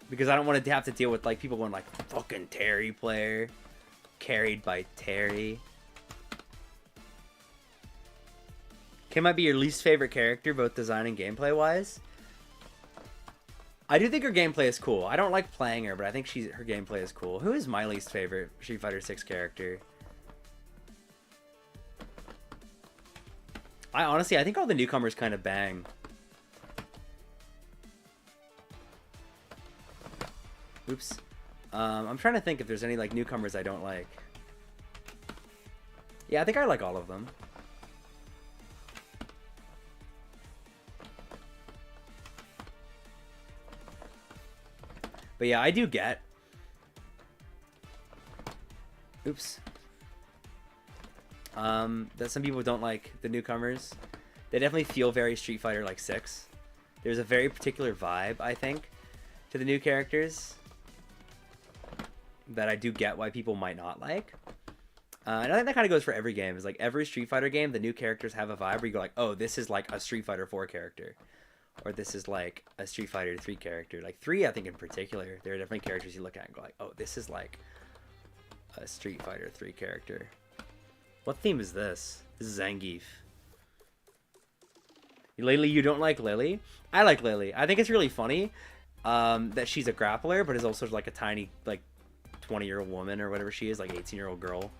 because I don't want to have to deal with like people going like fucking Terry player. Carried by Terry. Kim might be your least favorite character, both design and gameplay wise. I do think her gameplay is cool. I don't like playing her, but I think her gameplay is cool. Who is my least favorite Street Fighter 6 character? I think all the newcomers kind of bang. Oops. I'm trying to think if there's any like newcomers I don't like. Yeah, I think I like all of them. But yeah, I do get... Oops. That some people don't like the newcomers. They definitely feel very Street Fighter like 6. There's a very particular vibe, I think, to the new characters that I do get why people might not like. And I think that kind of goes for every game. Is like every Street Fighter game, the new characters have a vibe where you go like, oh, this is like a Street Fighter 4 character. Or this is like a Street Fighter 3 character. Like 3, I think in particular, there are different characters you look at and go like, oh, this is like a Street Fighter 3 character. What theme is this? This is Zangief. Lily, you don't like Lily? I like Lily. I think it's really funny that she's a grappler, but is also like a tiny, like, 20-year-old woman or whatever she is, like 18-year-old girl.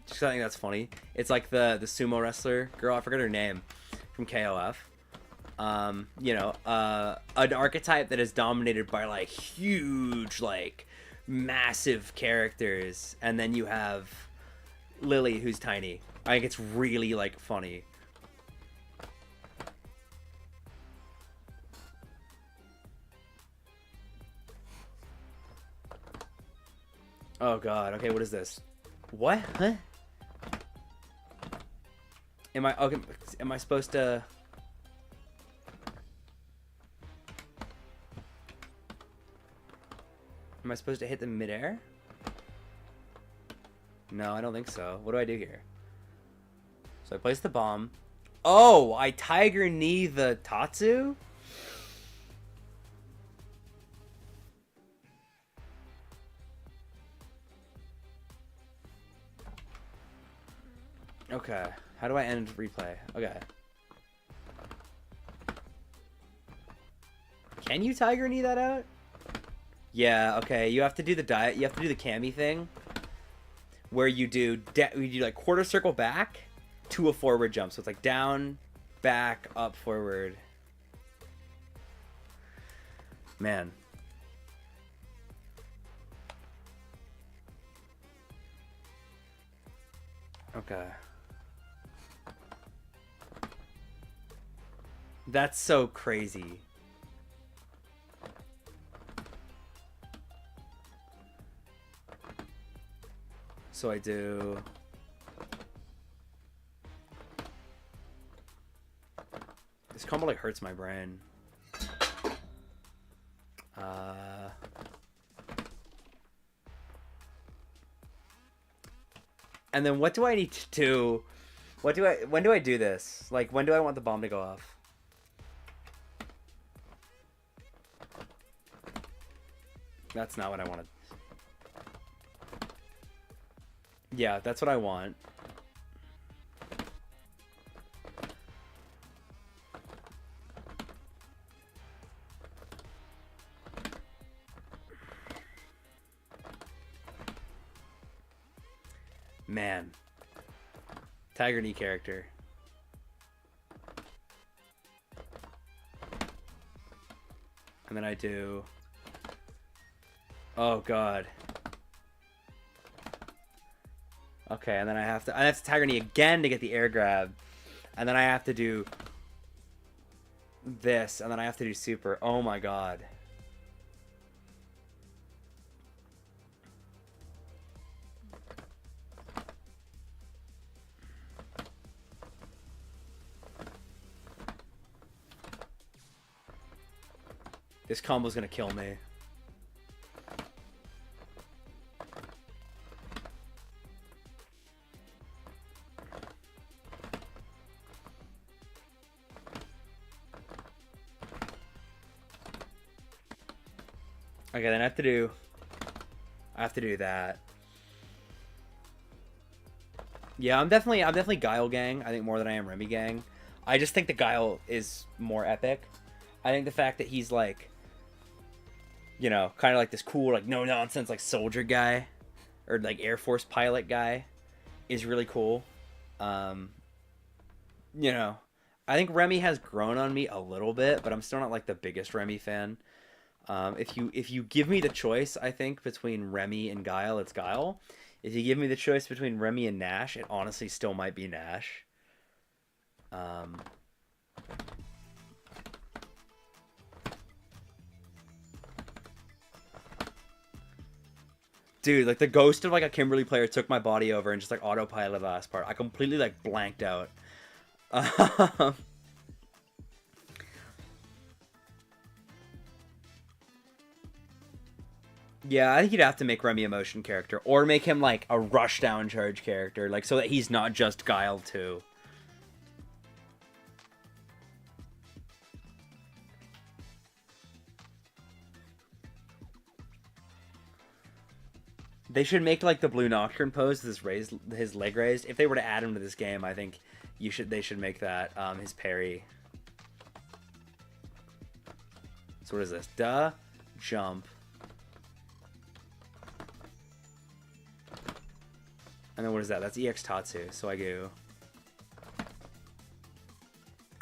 Just I think that's funny. It's like the sumo wrestler girl, I forget her name, from KOF. You know, an archetype that is dominated by like huge, like massive characters, and then you have Lily, who's tiny. I think it's really like funny. Oh god, okay, what is this? What? Huh? Am I supposed to... Am I supposed to hit them midair? No, I don't think so. What do I do here? So I place the bomb. Oh, I Tiger Knee the Tatsu? Okay. How do I end replay? Okay. Can you Tiger Knee that out? Yeah, okay. You have to do the diet. You have to do the cami thing, where you do like quarter circle back to a forward jump. So it's like down, back, up, forward. Man. Okay. That's so crazy. So I do... This combo like hurts my brain. And then what do I need to do? When do I do this? Like, when do I want the bomb to go off? That's not what I wanted. Yeah, that's what I want. Man. Tiger Knee character. And then I do... Oh, God. Okay, and then I have to Tiger Knee again to get the air grab. And then I have to do this, and then I have to do super. Oh, my God. This combo's gonna kill me. Okay, then I have to do that. Yeah, I'm definitely Guile gang. I think more than I am Remy gang. I just think the Guile is more epic. I think the fact that he's like, you know, kind of like this cool, like no nonsense, like soldier guy, or like Air Force pilot guy, is really cool. You know, I think Remy has grown on me a little bit, but I'm still not like the biggest Remy fan. If you give me the choice, I think between Remy and Guile, it's Guile. If you give me the choice between Remy and Nash, it honestly still might be Nash. Dude, like the ghost of like a Kimberly player took my body over and just like autopiloted the last part. I completely like blanked out. Yeah, I think you'd have to make Remy a motion character, or make him like a rush down charge character, like so that he's not just Guile too. They should make like the blue Nocturne pose with his leg raised. If they were to add him to this game, I think they should make that his parry. So what is this? Duh, jump. And then what is that? That's EX Tatsu. So I go...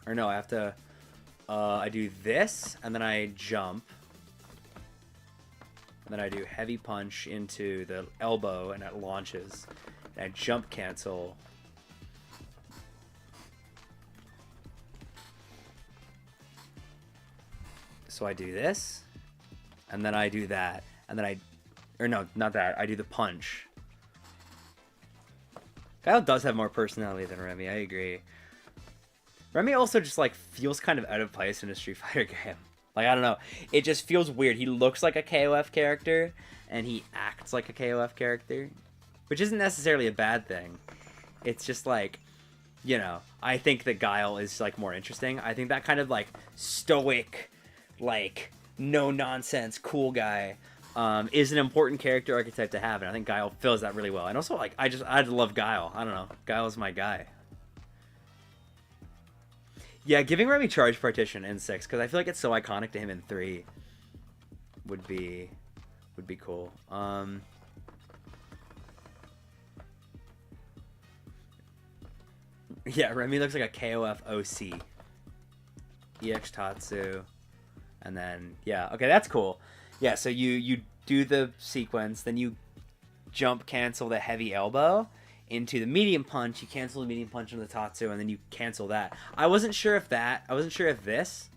Or no, I have to... I do this, and then I jump. And then I do heavy punch into the elbow, and it launches. And I jump cancel. So I do this, and then I do that. And then I... Or no, not that. I do the punch. Guile does have more personality than Remy, I agree. Remy also just, like, feels kind of out of place in a Street Fighter game. Like, I don't know. It just feels weird. He looks like a KOF character, and he acts like a KOF character. Which isn't necessarily a bad thing. It's just, like, you know, I think that Guile is, like, more interesting. I think that kind of, like, stoic, like, no-nonsense, cool guy... is an important character archetype to have, and I think Guile fills that really well. And also, like, I love Guile. I don't know. Guile is my guy. Yeah, giving Remy charge partition in 6 because I feel like it's so iconic to him in 3 would be cool. Yeah, Remy looks like a KOF OC. EX Tatsu. And then, yeah, okay, that's cool. Yeah, so you do the sequence, then you jump cancel the heavy elbow into the medium punch, you cancel the medium punch into the Tatsu, and then you cancel that. I wasn't sure if this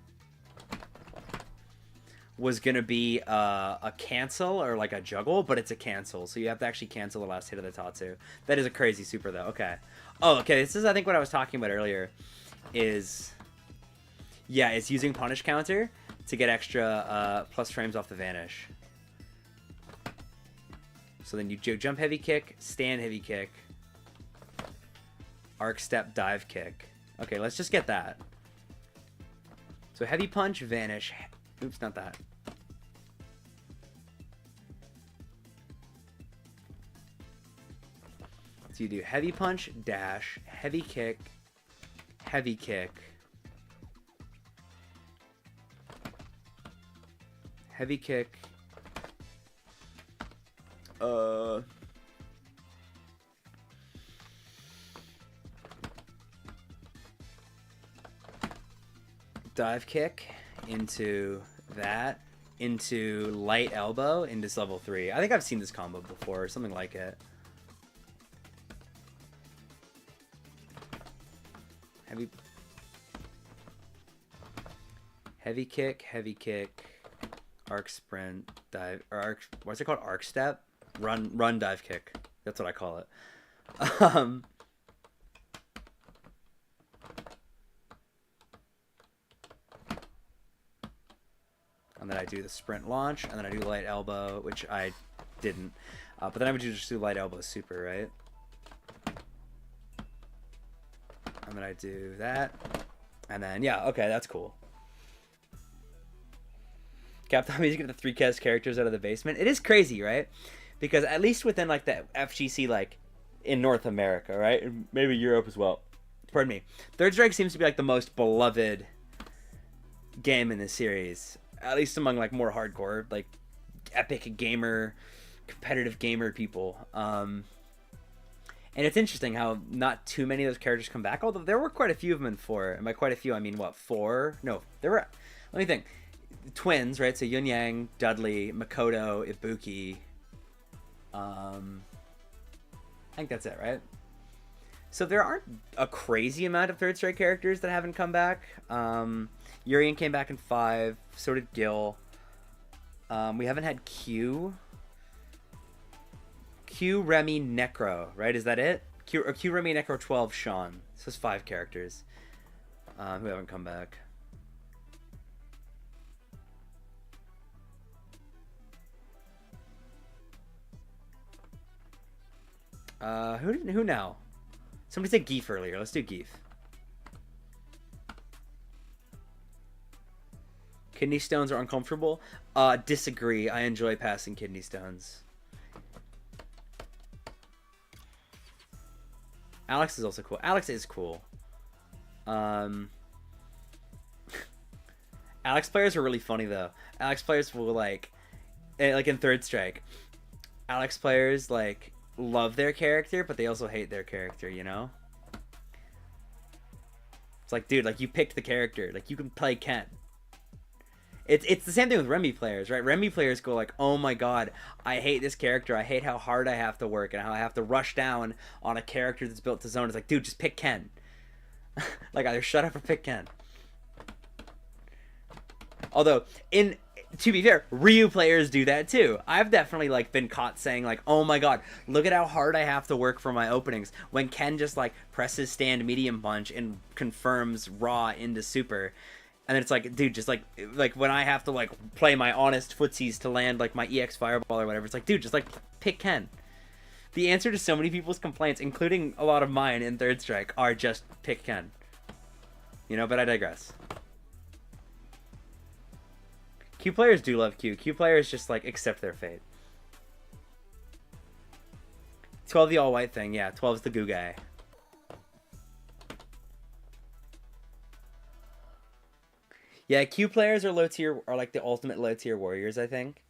was going to be a cancel or like a juggle, but it's a cancel, so you have to actually cancel the last hit of the Tatsu. That is a crazy super, though. Okay. Oh, okay, this is, I think, what I was talking about earlier is... Yeah, it's using punish counter to get extra plus frames off the vanish. So then you jump heavy kick, stand heavy kick, arc step dive kick. Okay, let's just get that. So heavy punch, vanish. Oops, not that. So you do heavy punch, dash, heavy kick, heavy kick, heavy kick, dive kick into that, into light elbow into level 3. I think I've seen this combo before, or something like it. Heavy kick, arc sprint, dive, or arc, what's it called? Arc step? Run, dive kick. That's what I call it. And then I do the sprint launch, and then I do light elbow, which I didn't. But then I would just do light elbow super, right? And then I do that. And then, yeah, okay, that's cool. Capcom Music get the 3 characters out of the basement. It is crazy, right? Because at least within, like, the FGC, like, in North America, right? And maybe Europe as well. Pardon me. Third Strike seems to be, like, the most beloved game in this series. At least among, like, more hardcore, like, epic gamer, competitive gamer people. And it's interesting how not too many of those characters come back, although there were quite a few of them in 4. And by quite a few, I mean, what, 4? No, there were... Let me think. Twins, right? So Yun Yang, Dudley, Makoto, Ibuki. I think that's it, right? So there aren't a crazy amount of Third Strike characters that haven't come back. Urien came back in 5. So did Gil. We haven't had Q. Q, Remy, Necro, right? Is that it? Q, Remy, Necro, 12, Sean. So it's 5 characters who haven't come back. Who now? Somebody said Geef earlier. Let's do Geef. Kidney stones are uncomfortable. Disagree. I enjoy passing kidney stones. Alex is also cool. Alex is cool. Alex players are really funny though. Alex players will like in Third Strike. Alex players like love their character, but they also hate their character, you know? It's like, dude, like you picked the character. Like you can play Ken. It's the same thing with Remy players, right? Remy players go like, oh my god, I hate this character. I hate how hard I have to work and how I have to rush down on a character that's built to zone. It's like, dude, just pick Ken. Like either shut up or pick Ken. Although, to be fair, Ryu players do that too. I've definitely like been caught saying like, oh my god, look at how hard I have to work for my openings. When Ken just like presses stand medium punch and confirms raw into super. And then it's like, dude, just like when I have to like play my honest footsies to land like my EX fireball or whatever, it's like, dude, just like pick Ken. The answer to so many people's complaints, including a lot of mine in Third Strike, are just pick Ken. You know, but I digress. Q players do love Q. Q players just like accept their fate. 12 the all white thing, yeah. 12's the goo guy. Yeah, Q players are low tier, are like the ultimate low tier warriors, I think.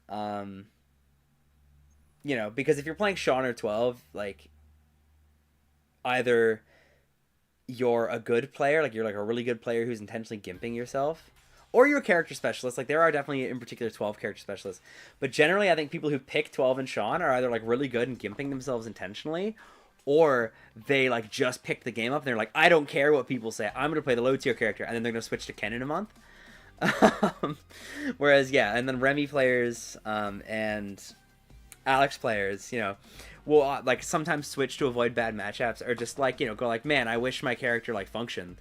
Um, because if you're playing Sean or 12, like either you're a good player, like you're like a really good player who's intentionally gimping yourself, or you're a character specialist. Like there are definitely in particular 12 character specialists, but generally I think people who pick 12 and Sean are either like really good and gimping themselves intentionally, or they like just picked the game up and they're like, I don't care what people say, I'm gonna play the low tier character, and then they're gonna switch to Ken in a month. Whereas yeah, and then Remy players and Alex players, will like sometimes switch to avoid bad matchups, or just like go like, man, I wish my character like functioned.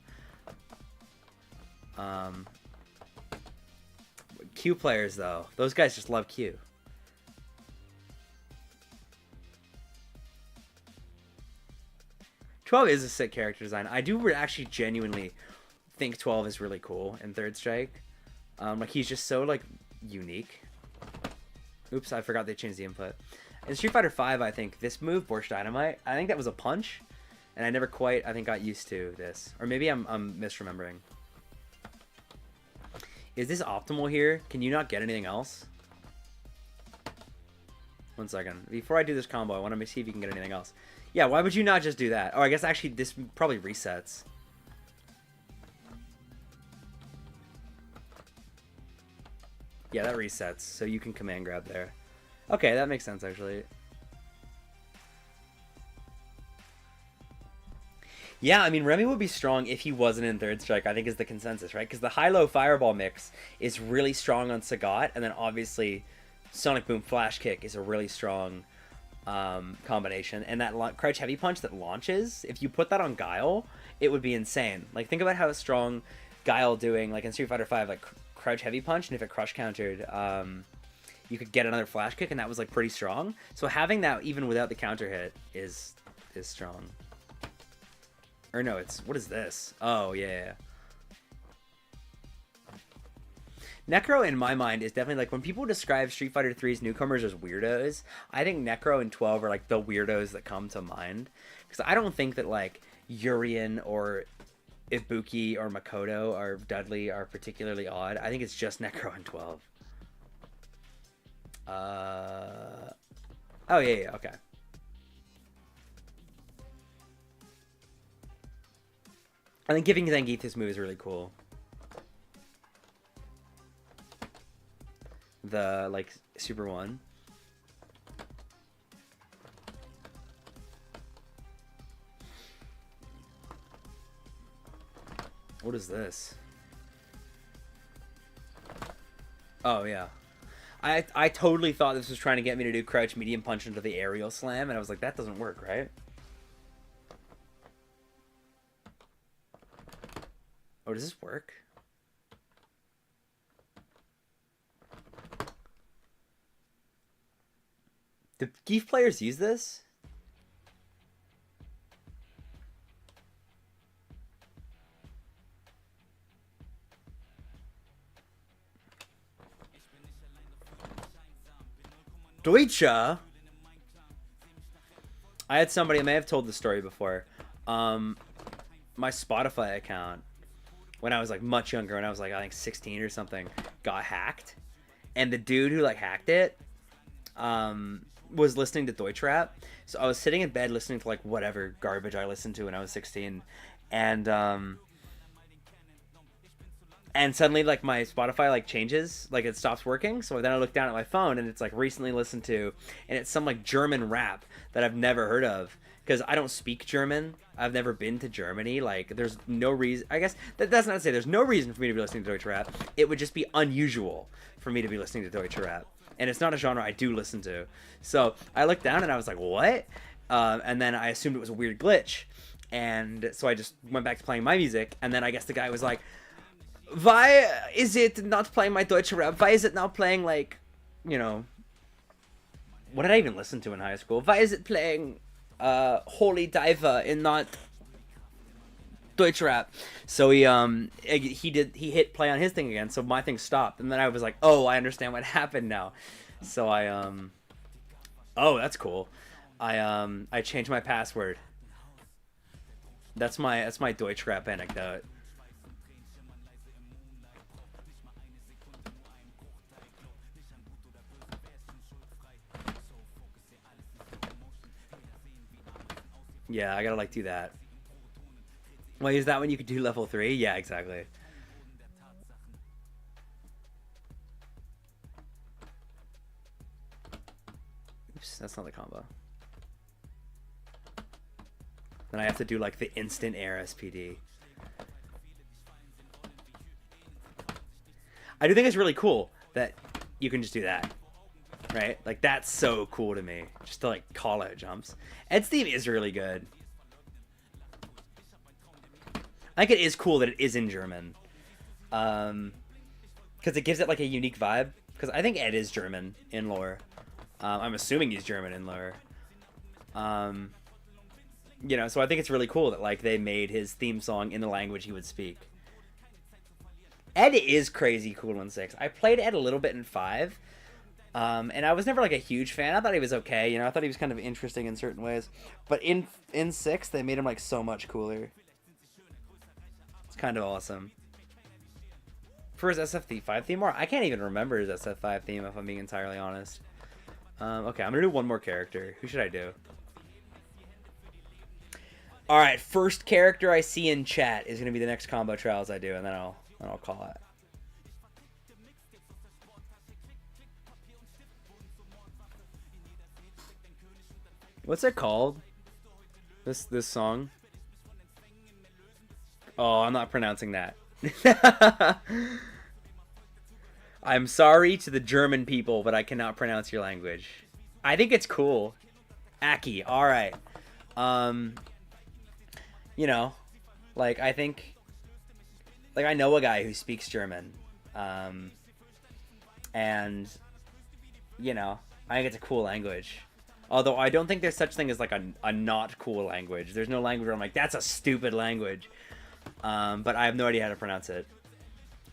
Q players though, those guys just love Q. "12 is a sick character design. I do actually genuinely think 12 is really cool in Third Strike. Like he's just so like unique. Oops, I forgot they changed the input. In Street Fighter V, I think this move, Borscht Dynamite, I think that was a punch, and I never quite, I think, got used to this. Or maybe I'm misremembering. Is this optimal here? Can you not get anything else? One second. Before I do this combo, I want to see if you can get anything else. Yeah, why would you not just do that? Oh, I guess actually this probably resets. Yeah, that resets, so you can command grab there. Okay, that makes sense, actually. Yeah, I mean, Remy would be strong if he wasn't in Third Strike, I think is the consensus, right? Because the high-low Fireball mix is really strong on Sagat, and then obviously Sonic Boom Flash Kick is a really strong combination. And that Crouch Heavy Punch that launches, if you put that on Guile, it would be insane. Like, think about how strong Guile doing, like in Street Fighter V, like Crouch Heavy Punch, and if it crush countered, you could get another Flash Kick, and that was like pretty strong. So having that even without the counter hit is strong. Or no, it's, what is this? Oh, yeah. Necro, in my mind, is definitely like, when people describe Street Fighter 3's newcomers as weirdos, I think Necro and 12 are like the weirdos that come to mind. Because I don't think that like Urien or Ibuki or Makoto or Dudley are particularly odd. I think it's just Necro and 12. Oh, yeah, okay. I think giving Zangief this move is really cool. The, like, Super 1. What is this? Oh, yeah. I totally thought this was trying to get me to do crouch medium punch into the aerial slam, and I was like, that doesn't work, right? Oh, does this work? Do Geef players use this? Deutsche? I had somebody, I may have told the story before. My Spotify account, when I was like much younger, when I was like I think 16 or something, got hacked, and the dude who like hacked it was listening to Deutschrap. So I was sitting in bed listening to like whatever garbage I listened to when I was 16, and suddenly like my Spotify like changes, like it stops working. So then I look down at my phone and it's like recently listened to, and it's some like German rap that I've never heard of, because I don't speak German. I've never been to Germany. Like there's no reason, I guess that's not to say there's no reason for me to be listening to Deutsche rap. It would just be unusual for me to be listening to Deutsche rap, and it's not a genre I do listen to. So I looked down and I was like, what? And then I assumed it was a weird glitch, and so I just went back to playing my music. And then I guess the guy was like, why is it not playing my Deutsche rap? Why is it not playing, like, what did I even listen to in high school? Why is it playing Holy Diver and not Deutsche rap? So he hit play on his thing again, so my thing stopped, and then I was like, oh, I understand what happened now. So oh, that's cool. I changed my password. That's my Deutsche rap anecdote. Yeah, I gotta like do that. Wait, is that when you could do level 3? Yeah, exactly. Oops, that's not the combo. Then I have to do like the instant air SPD. I do think it's really cool that you can just do that. Right? Like, that's so cool to me. Just to, like, call out jumps. Ed's theme is really good. I think it is cool that it is in German. Because it gives it, like, a unique vibe. Because I think Ed is German in lore. I'm assuming he's German in lore. You know, so I think it's really cool that, like, they made his theme song in the language he would speak. Ed is crazy cool in 6. I played Ed a little bit in 5. And I was never like a huge fan. I thought he was okay, you know. I thought he was kind of interesting in certain ways. But in 6, they made him like so much cooler. It's kind of awesome. For his SF5 theme, I can't even remember his SF5 theme if I'm being entirely honest. Okay, I'm gonna do one more character. Who should I do? All right, first character I see in chat is gonna be the next combo trials I do, and then I'll call it. What's it called? This song? Oh, I'm not pronouncing that. I'm sorry to the German people, but I cannot pronounce your language. I think it's cool. Aki, alright. You know, like, I think... Like, I know a guy who speaks German. And, you know, I think it's a cool language. Although I don't think there's such thing as like a not cool language. There's no language where I'm like, that's a stupid language. But I have no idea how to pronounce it.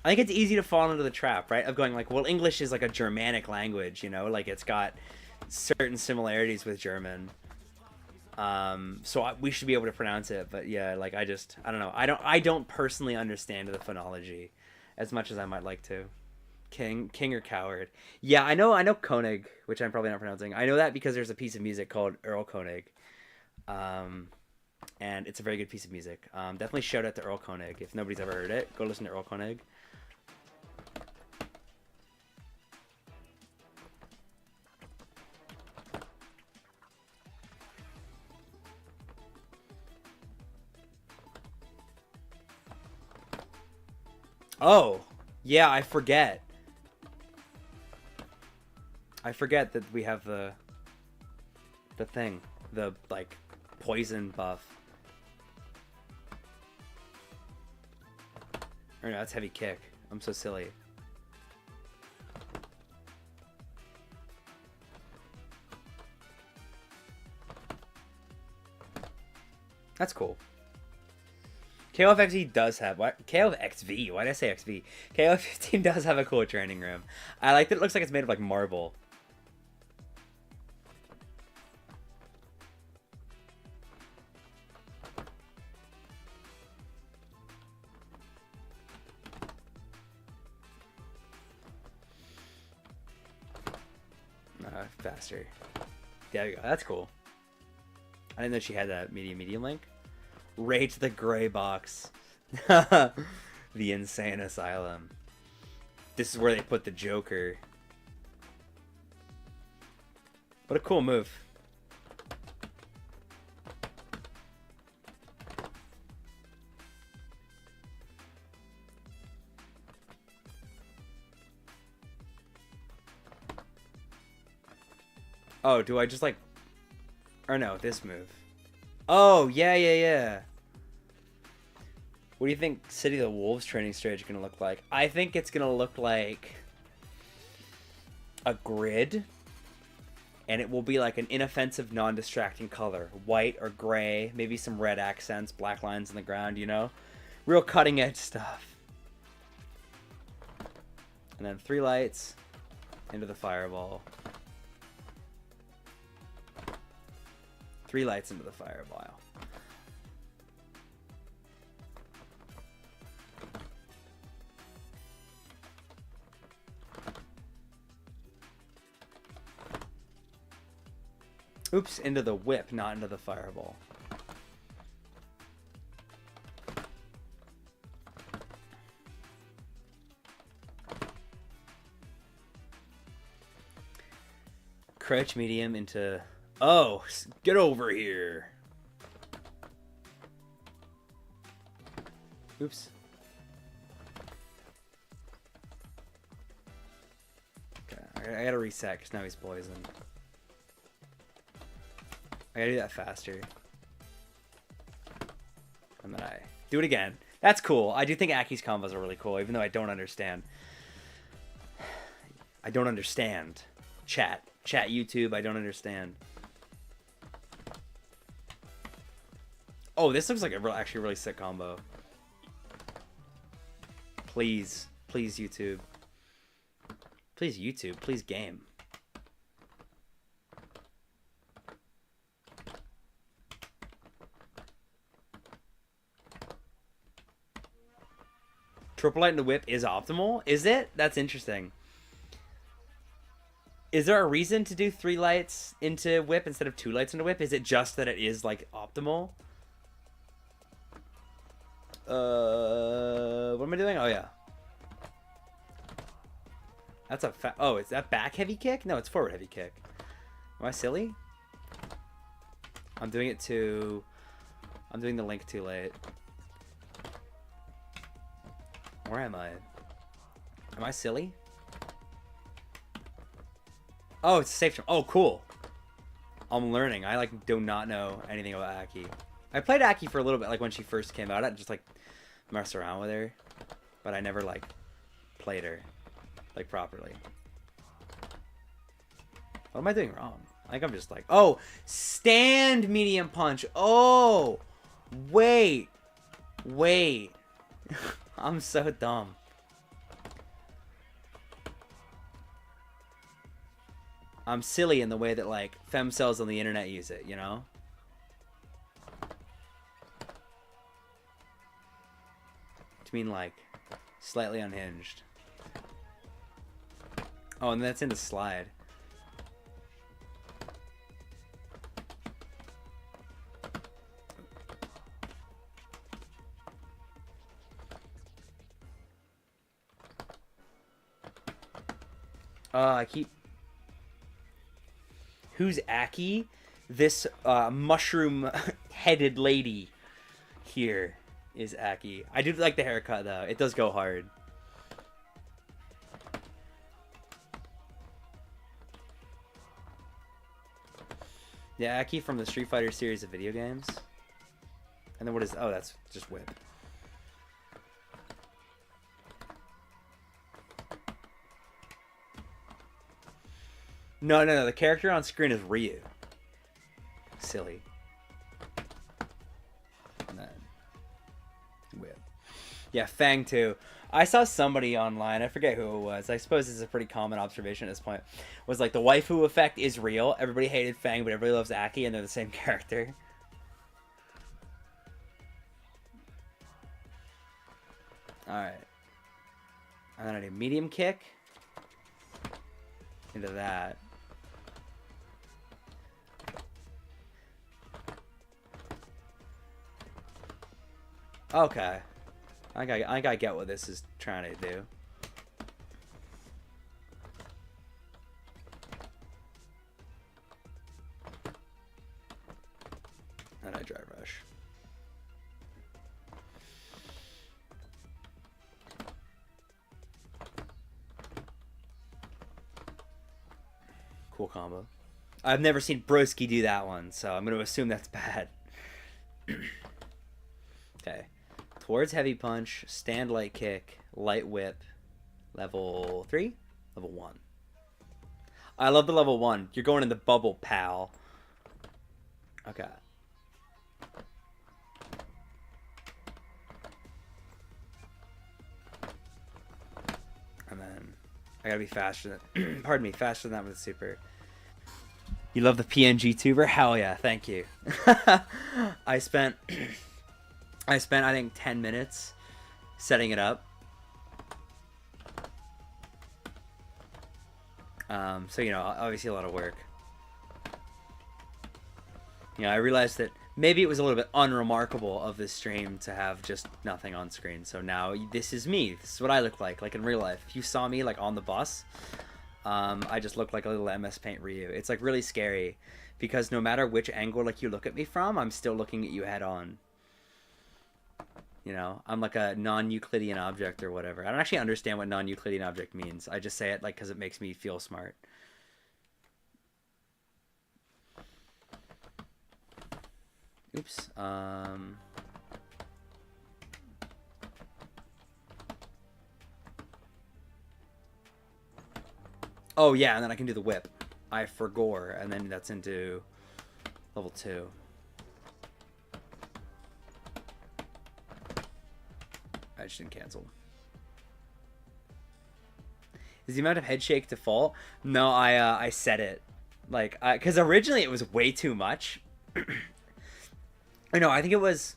I think it's easy to fall into the trap, right? Of going like, well, English is like a Germanic language, you know? Like it's got certain similarities with German. So we should be able to pronounce it. But yeah, like I don't know. I don't personally understand the phonology as much as I might like to. King or coward? Yeah, I know Koenig, which I'm probably not pronouncing. I know that because there's a piece of music called Earl Koenig, and it's a very good piece of music. Definitely shout out to Earl Koenig. If nobody's ever heard it, go listen to Earl Koenig. Oh, yeah, I forget. I forget that we have the thing, the like poison buff. Or no, that's heavy kick. I'm so silly. That's cool. KOF-XV does have what? KOF-XV? Why did I say XV? KOF-15 does have a cool training room. I like that it looks like it's made of like marble. Faster. There we go. That's cool. I didn't know she had that medium link. Rate the gray box. The insane asylum. This is where they put the Joker. What a cool move. Oh, do I just like... Or no, this move. Oh, yeah. What do you think City of the Wolves training stage is going to look like? I think it's going to look like a grid. And it will be like an inoffensive, non-distracting color. White or gray, maybe some red accents, black lines in the ground, you know? Real cutting edge stuff. And then 3 lights into the fireball. 3 lights into the fireball. Oops, into the whip, not into the fireball. crouch medium into... Oh, get over here. Oops. Okay, I gotta reset because now he's poisoned. I gotta do that faster. And then I do it again. That's cool. I do think Aki's combos are really cool, even though I don't understand. I don't understand. Chat YouTube, I don't understand. Oh, this looks like a actually really sick combo. Please YouTube. Please YouTube, please game. Triple light into whip is optimal? Is it? That's interesting. Is there a reason to do 3 lights into whip instead of 2 lights into whip? Is it just that it is like optimal? What am I doing? Oh yeah. That's a oh, is that back heavy kick? No, it's forward heavy kick. Am I silly? I'm doing it too. I'm doing the link too late. Where am I? Am I silly? Oh, it's a safe jump. Oh, cool. I'm learning. I like do not know anything about Aki. I played Aki for a little bit, like when she first came out. I just like messed around with her, but I never like played her like properly. What am I doing wrong? Like I'm just like, oh, stand medium punch. Oh, wait. I'm so dumb. I'm silly in the way that like femcells on the internet use it, you know? To mean like slightly unhinged. Oh, and that's in the slide. I keep... Who's Aki? This mushroom-headed lady here is Aki. I do like the haircut, though. It does go hard. Yeah, Aki from the Street Fighter series of video games. And then what is... Oh, that's just whip. No. The character on screen is Ryu. Silly. And then whip. Yeah, Fang too. I saw somebody online, I forget who it was, I suppose this is a pretty common observation at this point, was like the waifu effect is real. Everybody hated Fang, but everybody loves Aki, and they're the same character. Alright. And then I do medium kick into that. Okay. I think I get what this is trying to do. And I drive rush. Cool combo. I've never seen Broski do that one, so I'm going to assume that's bad. Okay. Towards heavy punch, stand light kick, light whip, level 3, level 1. I love the level 1. You're going in the bubble, pal. Okay. And then I gotta be faster than, pardon me, faster than that with super. You love the PNG tuber? Hell yeah, thank you. I spent I think 10 minutes setting it up. So you know, obviously a lot of work. You know, I realized that maybe it was a little bit unremarkable of this stream to have just nothing on screen. So now this is me. This is what I look like in real life. If you saw me like on the bus, I just look like a little MS Paint Ryu. It's like really scary because no matter which angle like you look at me from, I'm still looking at you head on. You know, I'm like a non-Euclidean object or whatever. I don't actually understand what non-Euclidean object means. I just say it like because it makes me feel smart. Oops. Oh yeah, and then I can do the whip. I forgore, and then that's into level 2. I just didn't cancel. Is the amount of head shake default? No, I set it. Like, because originally it was way too much. I think it was...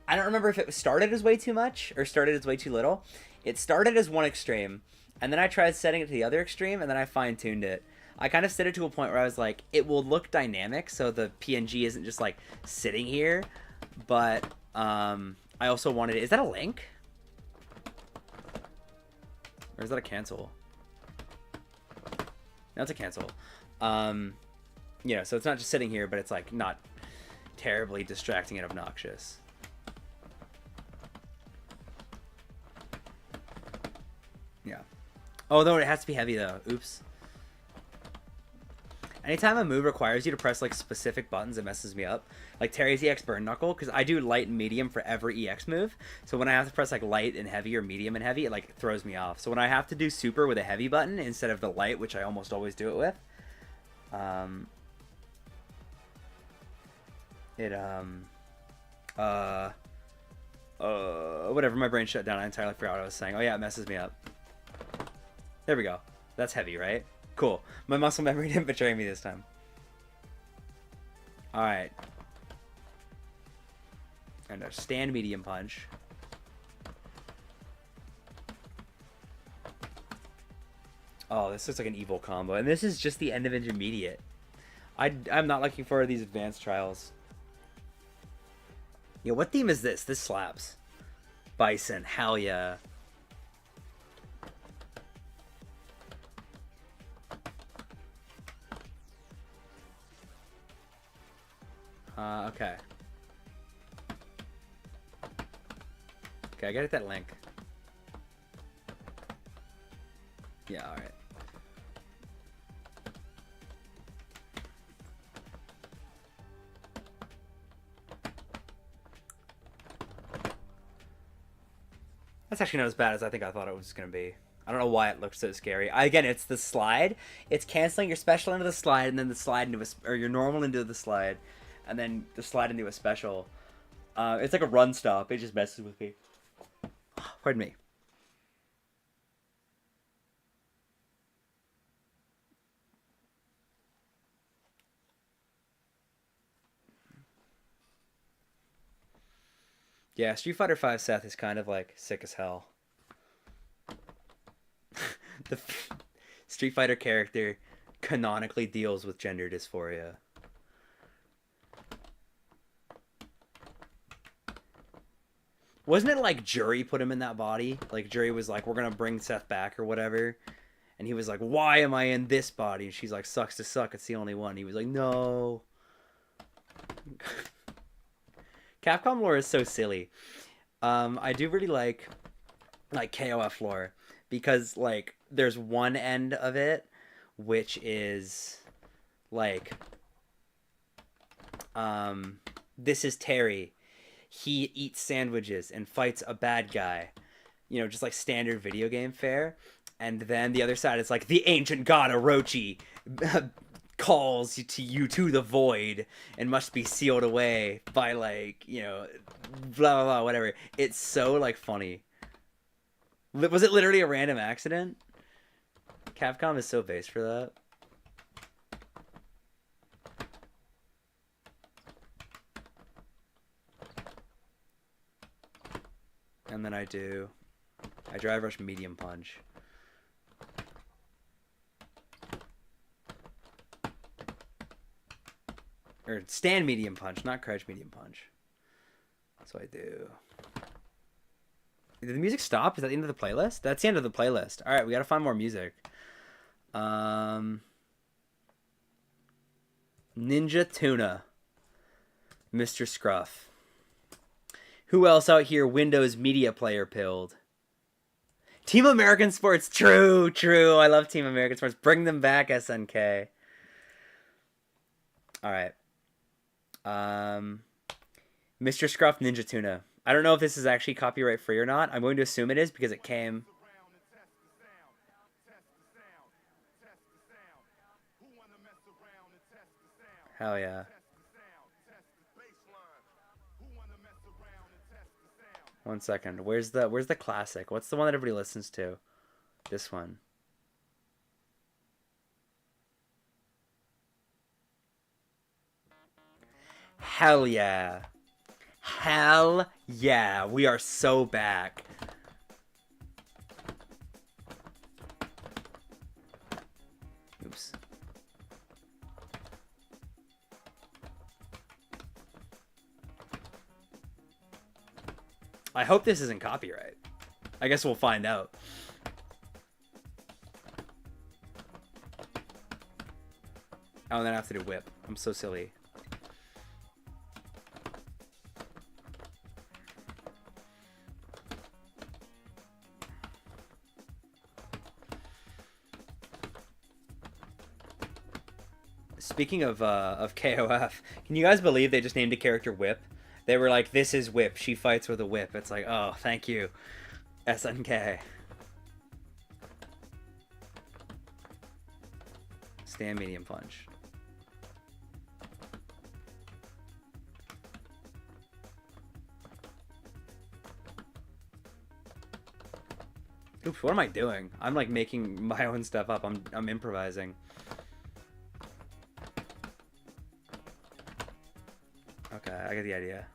I don't remember if it started as way too much or started as way too little. It started as one extreme, and then I tried setting it to the other extreme, and then I fine-tuned it. I kind of set it to a point where I was like, it will look dynamic, so the PNG isn't just, like, sitting here. But, I also wanted... Is that a link? Or is that a cancel? No, it's a cancel. So it's not just sitting here, but it's, like, not terribly distracting and obnoxious. Yeah. Oh, though it has to be heavy, though. Oops. Anytime a move requires you to press, like, specific buttons, it messes me up. Like Terry's EX Burn Knuckle, because I do light and medium for every EX move. So when I have to press, like, light and heavy or medium and heavy, it, like, throws me off. So when I have to do super with a heavy button instead of the light, which I almost always do it with, whatever, my brain shut down. I entirely forgot what I was saying. Oh, yeah, it messes me up. There we go. That's heavy, right? Cool. My muscle memory didn't betray me this time. Alright. And a stand medium punch. Oh, this looks like an evil combo. And this is just the end of intermediate. I'm not looking forward to these advanced trials. Yo, what theme is this? This slaps. Bison. Hell yeah. Okay. Okay, I gotta get that link. Yeah, alright. That's actually not as bad as I think I thought it was going to be. I don't know why it looks so scary. Again, it's the slide. It's canceling your special into the slide, and then the slide into or your normal into the slide, and then the slide into a special. It's like a run stop. It just messes with me. Pardon me. Yeah, Street Fighter V Seth is kind of like sick as hell. The Street Fighter character canonically deals with gender dysphoria. Wasn't it like Jury put him in that body? Like Jury was like, we're gonna bring Seth back or whatever. And he was like, why am I in this body? And she's like, sucks to suck, it's the only one. He was like, no. Capcom lore is so silly. I do really like KOF lore because like there's one end of it which is like this is Terry. He eats sandwiches and fights a bad guy. You know, just like standard video game fare. And then the other side is like the ancient god Orochi calls you to the void and must be sealed away by like, you know, blah blah blah, whatever. It's so like funny. Was it literally a random accident? Capcom is so based for that. And then I drive rush medium punch. Or stand medium punch, not crouch medium punch. That's what I do. Did the music stop? Is that the end of the playlist? That's the end of the playlist. Alright, we gotta find more music. Um, Ninja Tuna, Mr. Scruff. Who else out here Windows Media Player pilled? Team American Sports. True, true. I love Team American Sports. Bring them back, SNK. All right. Mr. Scruff, Ninja Tuna. I don't know if this is actually copyright free or not. I'm going to assume it is because it came. Hell yeah. One second. Where's the classic? What's the one that everybody listens to? This one. Hell yeah. Hell yeah. We are so back. Oops. I hope this isn't copyright. I guess we'll find out. Oh, and then I have to do whip. I'm so silly. Speaking of KOF, can you guys believe they just named a character Whip? They were like, this is Whip. She fights with a whip. It's like, oh, thank you, SNK. Stand medium punch. Oops, what am I doing? I'm like making my own stuff up. I'm improvising. Okay, I get the idea.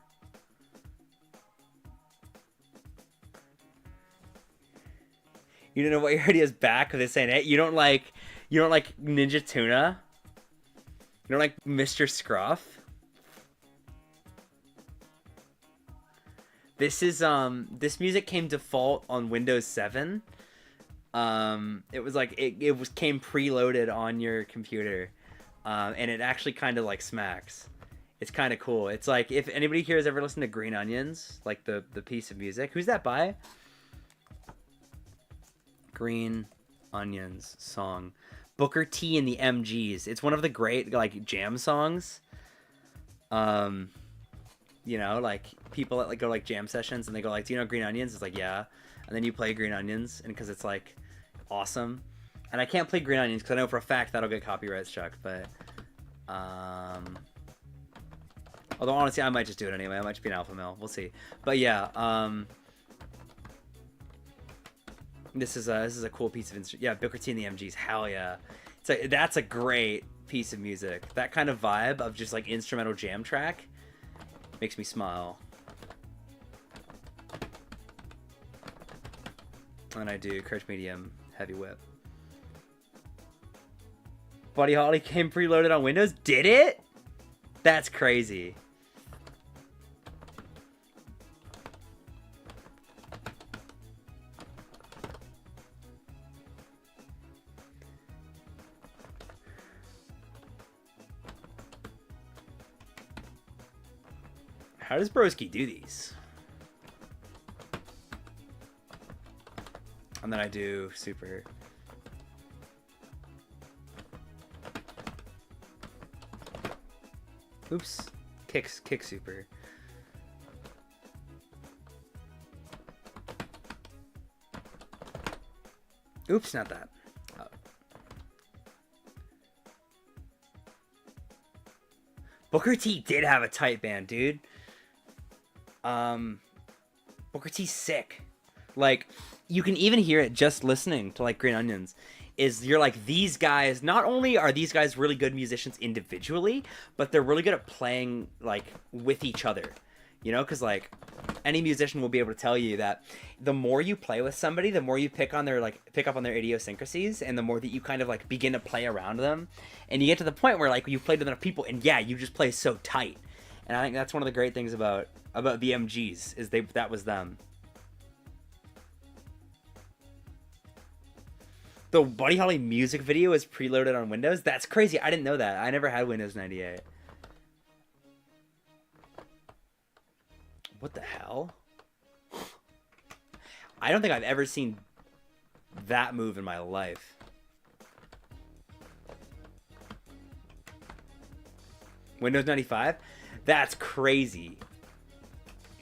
You don't know what your idea's back with this ain't it? You don't like Ninja Tuna? You don't like Mr. Scruff? This is this music came default on Windows 7. It was like it came preloaded on your computer. And it actually kind of like smacks. It's kind of cool. It's like if anybody here has ever listened to Green Onions, like the piece of music. Who's that by? Green Onions song. Booker T and the MGs. It's one of the great like jam songs. You know, like people that like go like jam sessions and they go like, do you know Green Onions? It's like, yeah. And then you play Green Onions and because it's like awesome. And I can't play Green Onions because I know for a fact that'll get copyright struck, but although honestly I might just do it anyway. I might just be an alpha male. We'll see. But yeah, this is a cool piece of instrument. Yeah, Booker T and the MGs. Hell yeah. That's a great piece of music. That kind of vibe of just like instrumental jam track makes me smile. And I do crouch medium heavy whip. Buddy Holly came preloaded on Windows. Did it? That's crazy. How does Broski do these? And then I do super. Oops. Kick super. Oops, not that. Oh. Booker T did have a tight band, dude. Booker T's sick. Like, you can even hear it just listening to like Green Onions. Is you're like, these guys, not only are these guys really good musicians individually, but they're really good at playing like with each other. You know, because like any musician will be able to tell you that the more you play with somebody, the more you pick up on their idiosyncrasies, and the more that you kind of like begin to play around them, and you get to the point where like you've played with enough people, and yeah, you just play so tight. And I think that's one of the great things about the MGs is that was them. The Buddy Holly music video is preloaded on Windows? That's crazy. I didn't know that. I never had Windows 98. What the hell? I don't think I've ever seen that move in my life. Windows 95? That's crazy.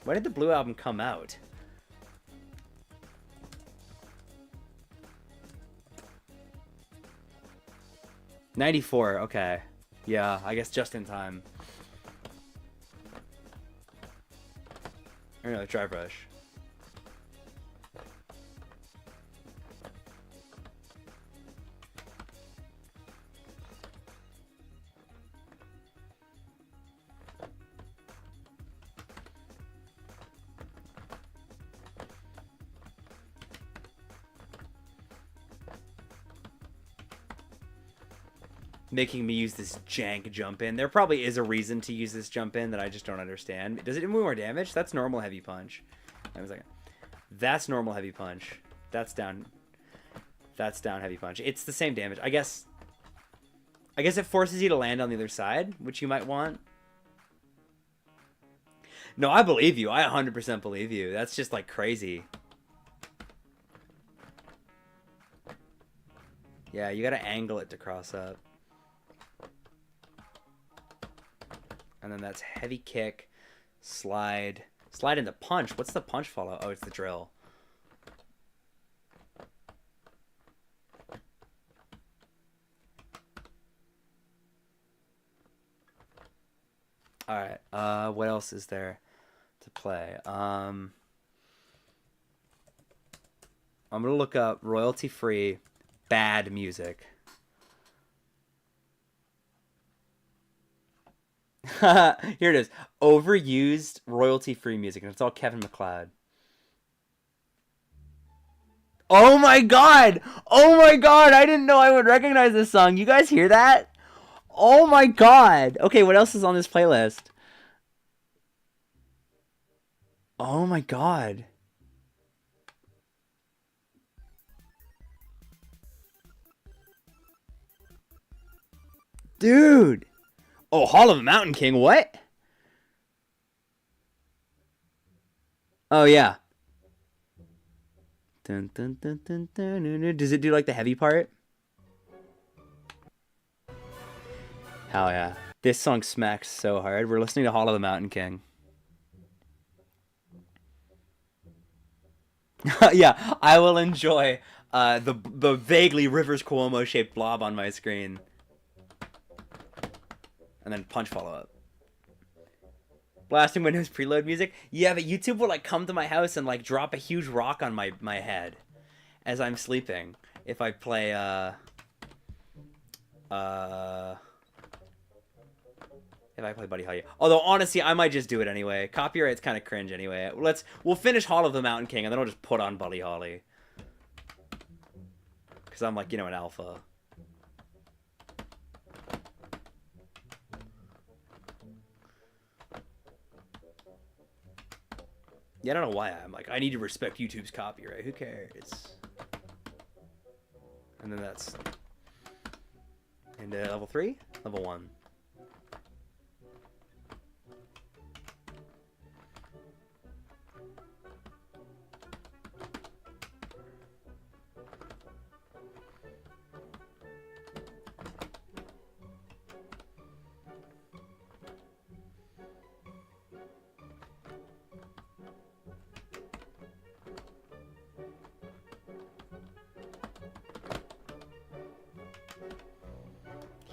When did the Blue Album come out? '94. Okay. Yeah, I guess just in time. Or no, Dry Brush. Making me use this jank jump in. There probably is a reason to use this jump in that I just don't understand. Does it do more damage? That's normal heavy punch. Wait a second. That's normal heavy punch. That's down. That's down heavy punch. It's the same damage. I guess it forces you to land on the other side, which you might want. No, I believe you. I 100% believe you. That's just like crazy. Yeah, you gotta angle it to cross up. And then that's heavy kick, slide into punch. What's the punch follow? Oh, it's the drill. All right. What else is there to play? I'm gonna look up royalty-free bad music. Here it is. Overused royalty-free music, and it's all Kevin MacLeod. Oh my god! Oh my god! I didn't know I would recognize this song. You guys hear that? Oh my god! Okay, what else is on this playlist? Oh my god. Dude! Oh, Hall of the Mountain King, what? Oh, yeah. Dun, dun, dun, dun, dun, dun, dun. Does it do, like, the heavy part? Hell yeah. This song smacks so hard. We're listening to Hall of the Mountain King. Yeah, I will enjoy the vaguely Rivers Cuomo-shaped blob on my screen. And then punch follow-up. Blasting Windows preload music? Yeah, but YouTube will, like, come to my house and, like, drop a huge rock on my head as I'm sleeping. If I play, if I play Buddy Holly. Although, honestly, I might just do it anyway. Copyright's kind of cringe anyway. We'll finish Hall of the Mountain King, and then I'll just put on Buddy Holly. Because I'm, like, you know, an alpha. Yeah, I don't know why I'm like, I need to respect YouTube's copyright. Who cares? And then that's into level 3, level 1.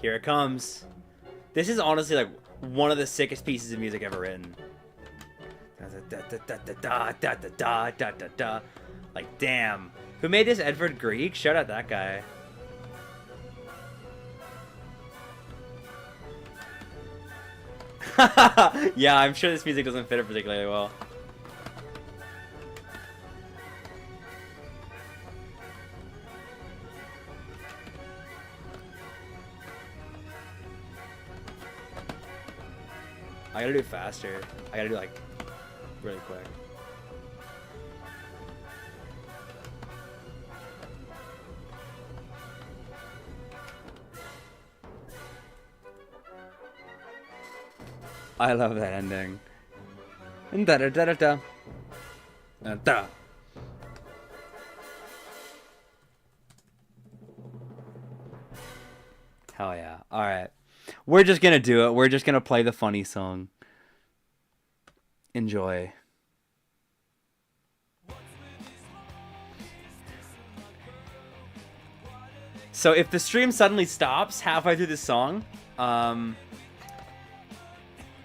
Here it comes. This is honestly like one of the sickest pieces of music ever written. Like, damn. Who made this? Edvard Grieg? Shout out that guy. Yeah, I'm sure this music doesn't fit it particularly well. I gotta do it faster. I gotta do like really quick. I love that ending. Da da da da da. Da. Hell yeah. Alright. We're just gonna do it. We're just gonna play the funny song. Enjoy. So if the stream suddenly stops halfway through the song,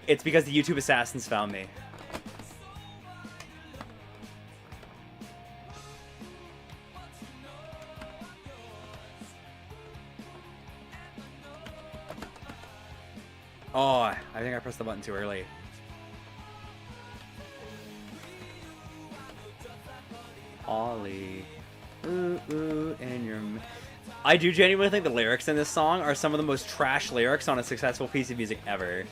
it's because the YouTube assassins found me. Oh, I think I pressed the button too early. Ollie. Ooh, ooh, and your... I do genuinely think the lyrics in this song are some of the most trash lyrics on a successful piece of music ever.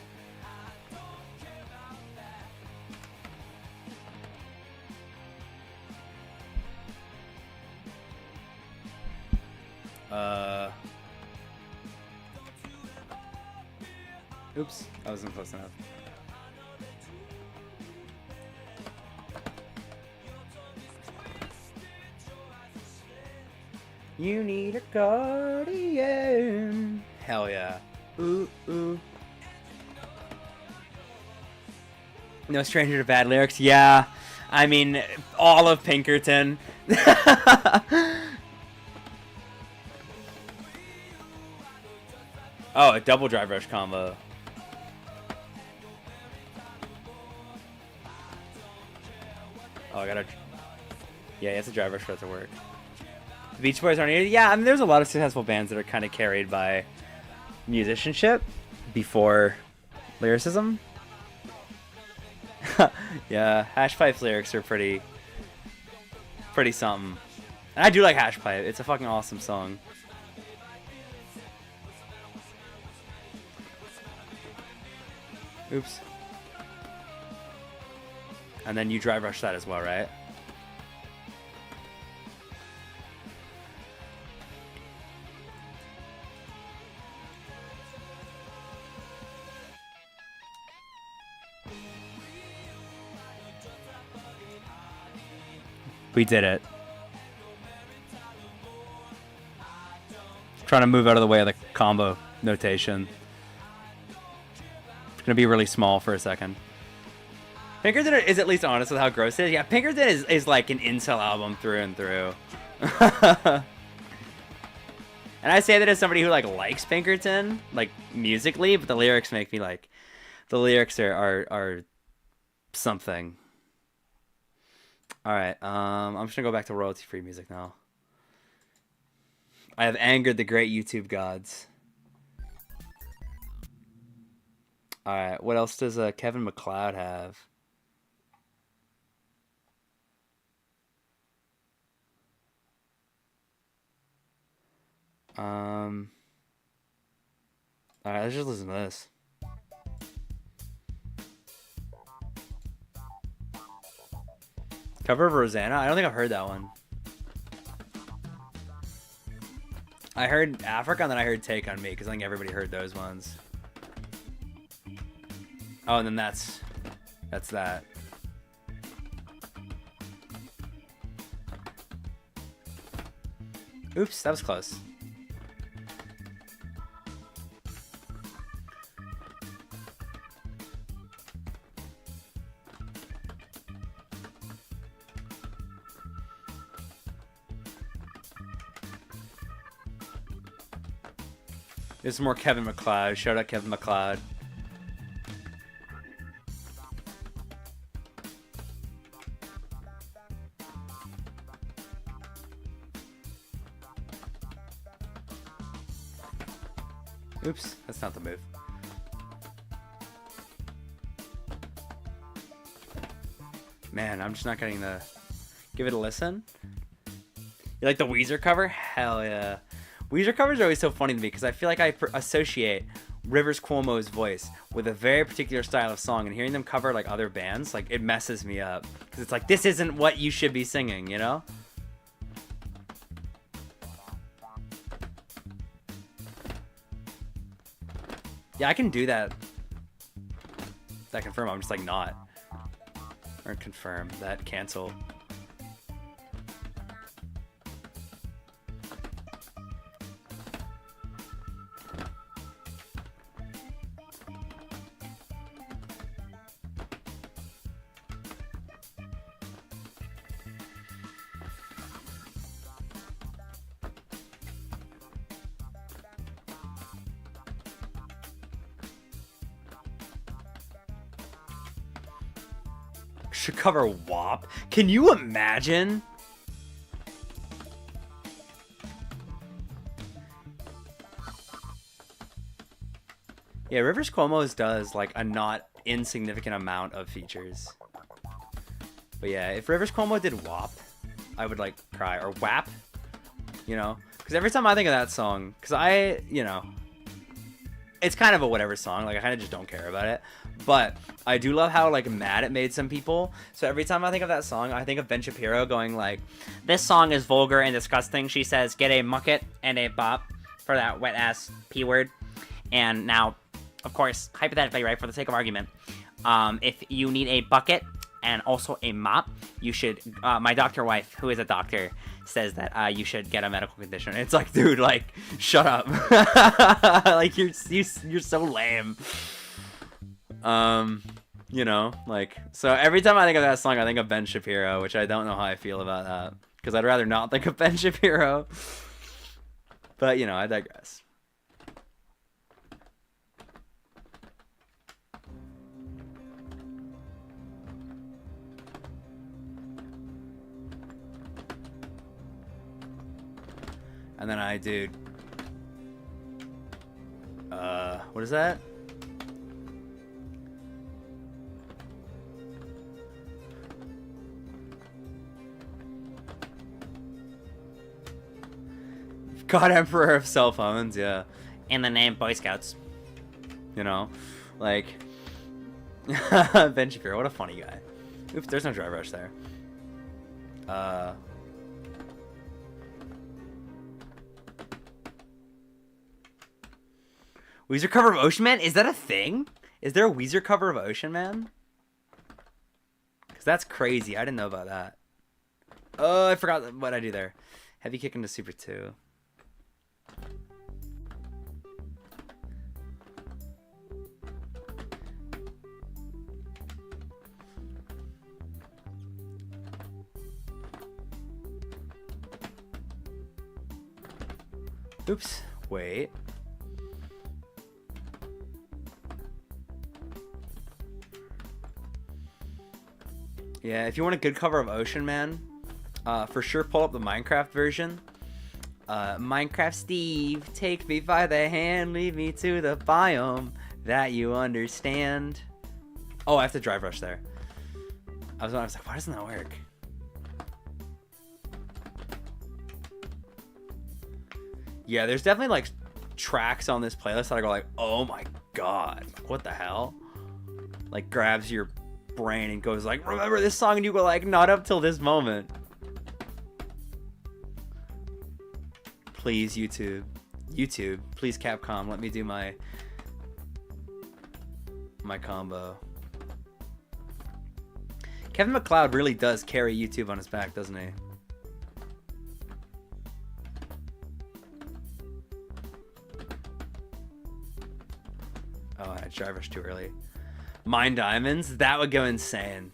Oops, I wasn't close enough. You need a guardian. Hell yeah. Ooh, ooh. No stranger to bad lyrics. Yeah. I mean, all of Pinkerton. Oh, a double drive rush combo. Oh, I gotta... Yeah, it's a drive rush for that to work. The Beach Boys aren't here. Yeah, I mean, there's a lot of successful bands that are kind of carried by musicianship before lyricism. Yeah, Hashpipe's lyrics are pretty something. And I do like Hashpipe. It's a fucking awesome song. Oops. And then you drive rush that as well, right? We did it. Trying to move out of the way of the combo notation. It's gonna be really small for a second. Pinkerton is at least honest with how gross it is. Yeah, Pinkerton is like an incel album through and through. And I say that as somebody who like likes Pinkerton, like musically, but the lyrics make me like, the lyrics are something. All right, I'm just gonna go back to royalty-free music now. I have angered the great YouTube gods. All right, what else does Kevin MacLeod have? All right, let's just listen to this. Cover of Rosanna? I don't think I've heard that one. I heard Africa and then I heard Take on Me because I think everybody heard those ones. Oh, and then that's that. Oops, that was close. This is more Kevin MacLeod. Shout out Kevin MacLeod. Oops, that's not the move. Man, I'm just not getting the... Give it a listen. You like the Weezer cover? Hell yeah. Weezer covers are always so funny to me because I feel like I associate Rivers Cuomo's voice with a very particular style of song, and hearing them cover like other bands, like it messes me up because it's like, this isn't what you should be singing, you know? Yeah, I can do that. that confirm. I'm just like not. Or confirm that cancel. Should cover WAP. Can you imagine? Yeah, Rivers Cuomo's does like a not insignificant amount of features. But yeah, if Rivers Cuomo did WAP, I would like cry. Or WAP, you know? Because every time I think of that song, because you know, it's kind of a whatever song. Like I kind of just don't care about it. But I do love how like mad it made some people. So every time I think of that song, I think of Ben Shapiro going like, "This song is vulgar and disgusting." She says, "Get a mucket and a bop for that wet ass P word." And now, of course, hypothetically, right, for the sake of argument, if you need a bucket and also a mop, you should. My doctor wife, who is a doctor, says that you should get a medical condition. It's like, dude, like, shut up. Like you're so lame. You know, like, so every time I think of that song, I think of Ben Shapiro, which I don't know how I feel about that, because I'd rather not think of Ben Shapiro. But, you know, I digress. And then I, dude, what is that? God Emperor of cell phones, yeah. In the name Boy Scouts. You know? Like, Ben Shapiro, what a funny guy. Oops, there's no drive rush there. Weezer cover of Ocean Man? Is that a thing? Is there a Weezer cover of Ocean Man? Because that's crazy. I didn't know about that. Oh, I forgot what I do there. Heavy kick into Super 2. Oops. Wait. Yeah, if you want a good cover of Ocean Man, for sure pull up the Minecraft version. Minecraft Steve, take me by the hand, lead me to the biome that you understand. Oh, I have to drive rush there. I was like, why doesn't that work? Yeah, there's definitely like tracks on this playlist that I go like, oh my god, what the hell? Like grabs your brain and goes like, remember this song, and you go like, not up till this moment. Please, YouTube, please, Capcom, let me do my combo. Kevin MacLeod really does carry YouTube on his back, doesn't he? Oh, I drive rush too early. Mine Diamonds, that would go insane.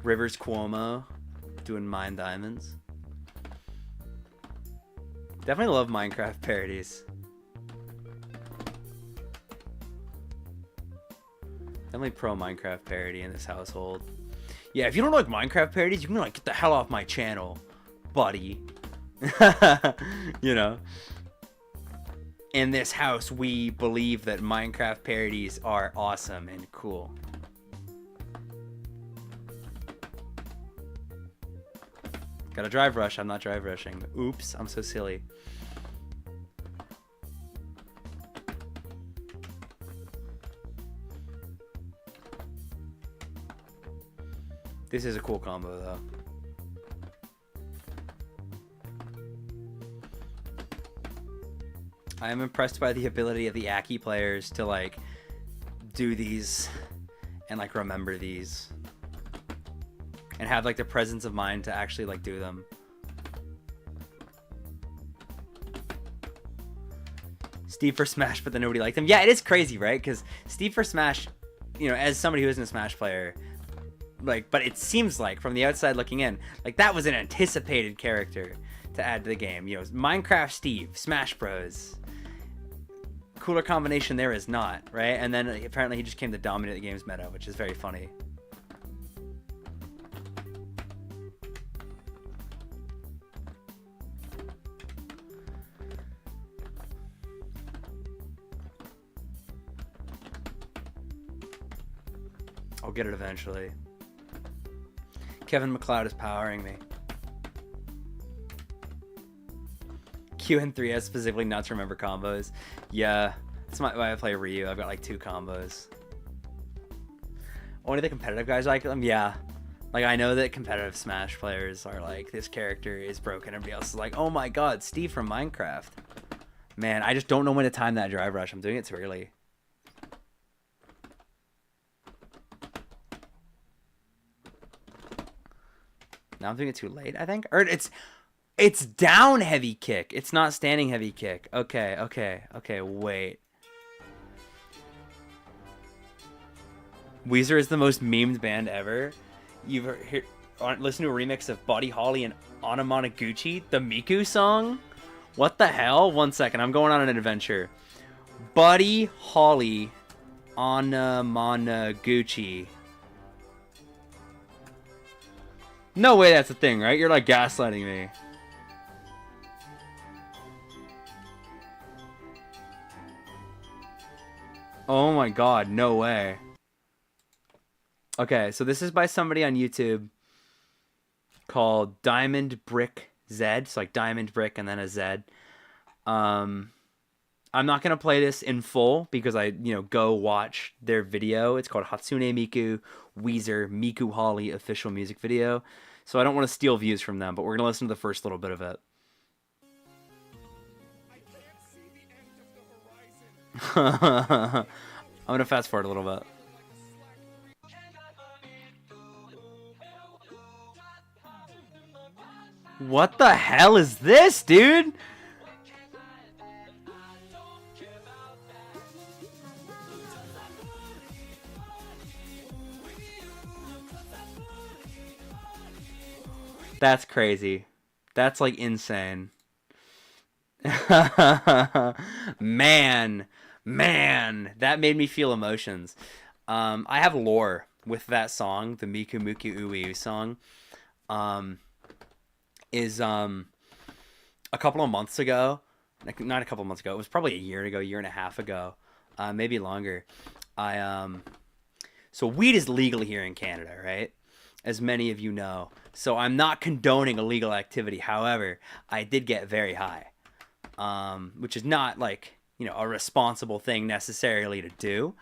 Rivers Cuomo doing Mine Diamonds. Definitely love Minecraft parodies. Definitely pro Minecraft parody in this household. Yeah, if you don't like Minecraft parodies, you can like get the hell off my channel, buddy. You know? In this house, we believe that Minecraft parodies are awesome and cool. Gotta drive rush. I'm not drive rushing. Oops, I'm so silly. This is a cool combo, though. I am impressed by the ability of the Aki players to like do these and like remember these and have like the presence of mind to actually like do them. Steve for Smash, but then nobody liked him. Yeah, it is crazy, right? Because Steve for Smash, you know, as somebody who isn't a Smash player, like, but it seems like from the outside looking in, like that was an anticipated character to add to the game. You know, Minecraft Steve, Smash Bros. Cooler combination there is not, right? And then apparently he just came to dominate the game's meta, which is very funny. I'll get it eventually. Kevin McLeod is powering me. Q and 3S specifically not to remember combos. Yeah, that's why I play Ryu. I've got like 2 combos. Only the competitive guys like them? Yeah. Like I know that competitive Smash players are like, this character is broken. Everybody else is like, oh my god, Steve from Minecraft. Man, I just don't know when to time that drive rush. I'm doing it too early. Now I'm doing it too late, I think. Or it's down heavy kick. It's not standing heavy kick. Okay, wait. Weezer is the most memed band ever. You've listened to a remix of Buddy Holly and Anamanaguchi, the Miku song? What the hell? 1 second, I'm going on an adventure. Buddy Holly, Anamanaguchi. No way that's a thing, right? You're like gaslighting me. Oh my god, no way. Okay, so this is by somebody on YouTube called Diamond Brick Z. It's like Diamond Brick and then a Z. I'm not going to play this in full because I, go watch their video. It's called Hatsune Miku Weezer Miku Holly official music video. So I don't want to steal views from them, but we're going to listen to the first little bit of it. I'm going to fast forward a little bit. What the hell is this, dude? That's crazy. That's like insane. Man, that made me feel emotions. I have lore with that song, the Miku Muku Uiu song. Is a couple of months ago, like not a couple of months ago, it was probably a year and a half ago, maybe longer. So weed is legal here in Canada, right? As many of you know. So I'm not condoning illegal activity. However, I did get very high, which is not like, a responsible thing necessarily to do,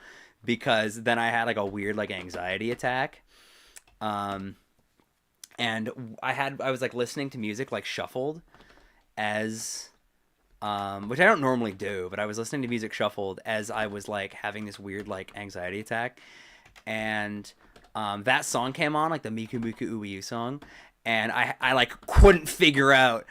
because then I had like a weird like anxiety attack. And I was like listening to music like shuffled as, which I don't normally do, but I was listening to music shuffled as I was like having this weird like anxiety attack. And that song came on, like the Miku Miku Uiu song. And I like couldn't figure out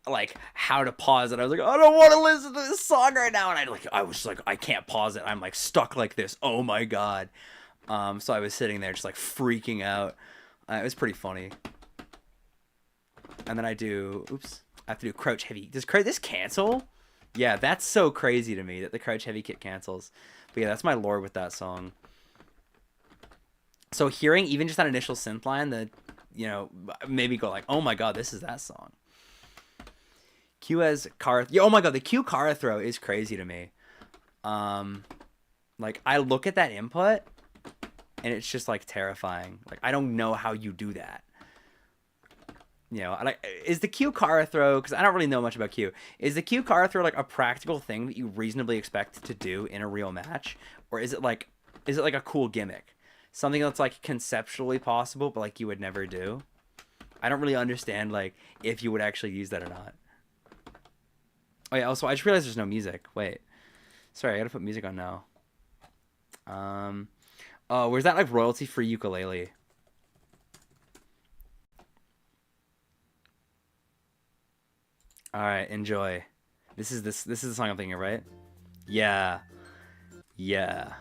like how to pause it. I was like, I don't want to listen to this song right now. And I was like, I can't pause it. I'm like stuck like this. Oh my God. So I was sitting there just like freaking out. It was pretty funny. And then I have to do crouch heavy. Does this cancel? Yeah, that's so crazy to me that the crouch heavy kit cancels. But yeah, that's my lore with that song. So hearing even just that initial synth line that, made me go like, oh my God, this is that song. Q as Kara. Yeah, oh my God, the Q Kara throw is crazy to me. Like I look at that input and it's just like terrifying. Like I don't know how you do that. Is the Q Kara throw, because I don't really know much about Q, is the Q Kara throw like a practical thing that you reasonably expect to do in a real match? Or is it like a cool gimmick? Something that's like conceptually possible, but like you would never do? I don't really understand like if you would actually use that or not. Oh yeah, also I just realized there's no music. Wait. Sorry, I gotta put music on now. Oh, where's that like royalty free ukulele? All right, enjoy. This is the song I'm thinking of, right? Yeah. Yeah.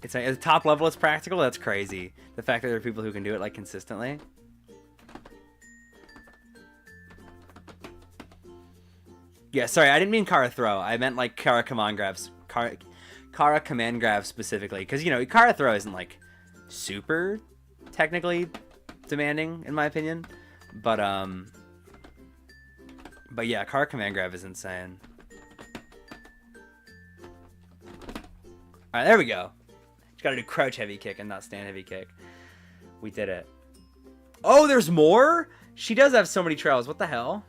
It's like, at the top level it's practical. That's crazy. The fact that there are people who can do it like consistently. Yeah, sorry, I didn't mean Kara throw. I meant like Kara command grabs. Kara command grab specifically, because you know Kara throw isn't like super technically demanding in my opinion, but yeah, Kara command grab is insane. All right, there we go. Just gotta do crouch heavy kick and not stand heavy kick. We did it. Oh, there's more? She does have so many trials. What the hell?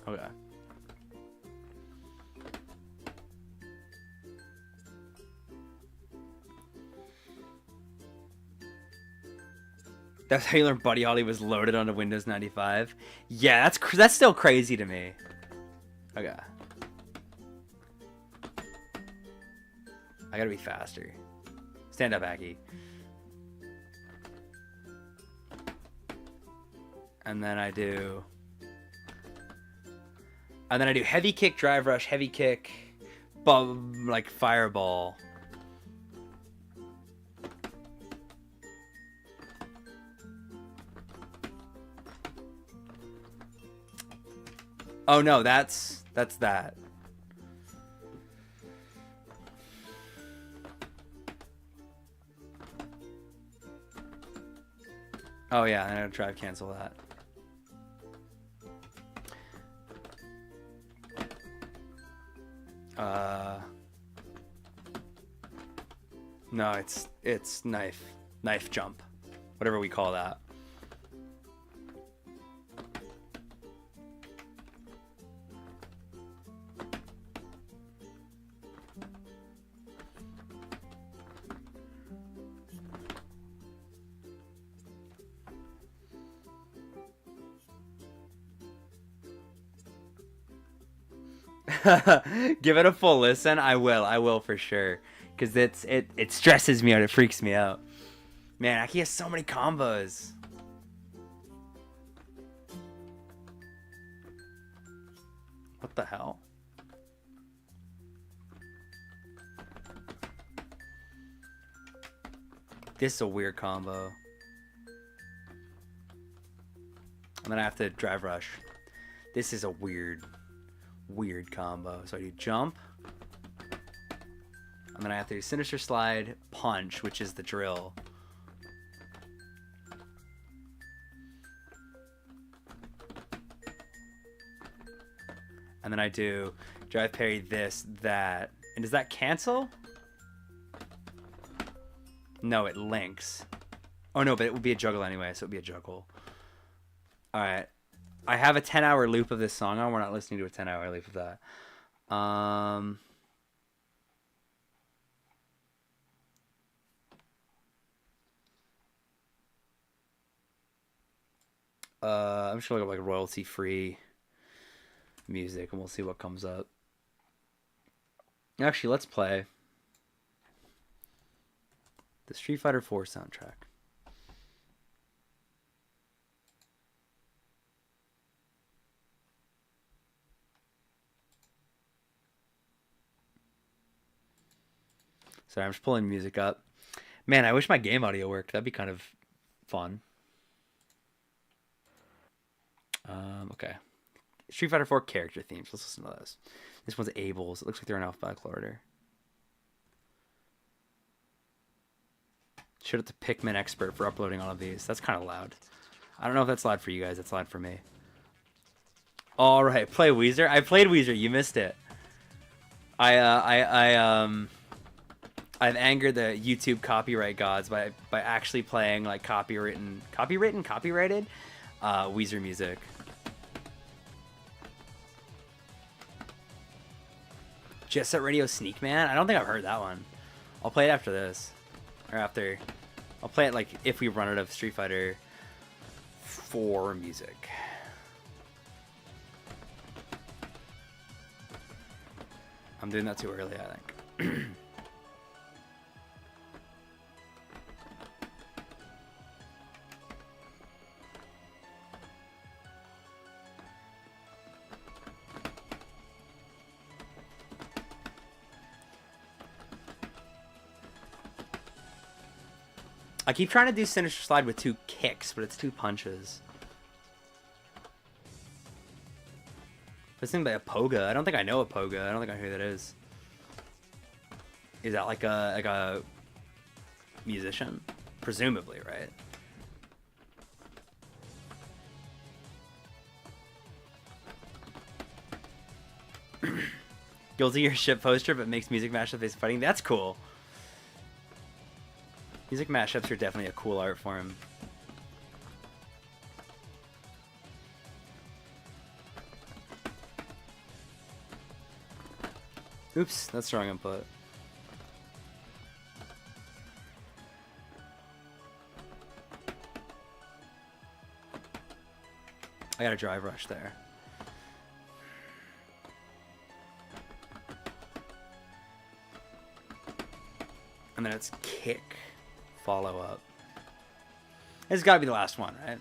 Okay. That's how you learned Buddy Holly was loaded onto Windows 95. Yeah, that's still crazy to me. Okay. I gotta be faster. Stand up, Aki. And then I do heavy kick, drive rush, heavy kick, like fireball. Oh no, that's that. Oh yeah, I'm gonna drive cancel that. No, it's knife jump, whatever we call that. Give it a full listen. I will for sure, because it stresses me out. It freaks me out. Man, Aki has so many combos. What the hell? This is a weird combo. And then I have to drive rush. This is a weird combo. So I do jump. And then I have to do sinister slide, punch, which is the drill. And then I do drive parry this, that. And does that cancel? No, it links. Oh no, but it would be a juggle anyway, so it would be a juggle. Alright. I have a 10-hour loop of this song on. We're not listening to a 10-hour loop of that. I'm just gonna look up like royalty-free music and we'll see what comes up. Actually, let's play the Street Fighter 4 soundtrack. Sorry, I'm just pulling music up. Man, I wish my game audio worked. That'd be kind of fun. Okay. Street Fighter 4 character themes. Let's listen to those. This one's Abel's. It looks like they're in alphabetical order. Shout out to Pikmin Expert for uploading all of these. That's kind of loud. I don't know if that's loud for you guys. That's loud for me. All right, play Weezer. I played Weezer. You missed it. I've angered the YouTube copyright gods by actually playing like copyrighted Weezer music. Jet Set Radio Sneak Man? I don't think I've heard that one. I'll play it after this. Or after... I'll play it, like, if we run out of Street Fighter 4 music. I'm doing that too early, I think. I keep trying to do Sinister Slide with 2 kicks, but it's 2 punches. This thing by a Poga. I don't think I know a Poga. I don't think I know who that is. Is that like a musician? Presumably, right? Guilty your ship poster, but makes music mashup based fighting. That's cool. Music mashups are definitely a cool art form. Oops, that's wrong input. I got a drive rush there. And then it's kick. Follow up. It's got to be the last one, right?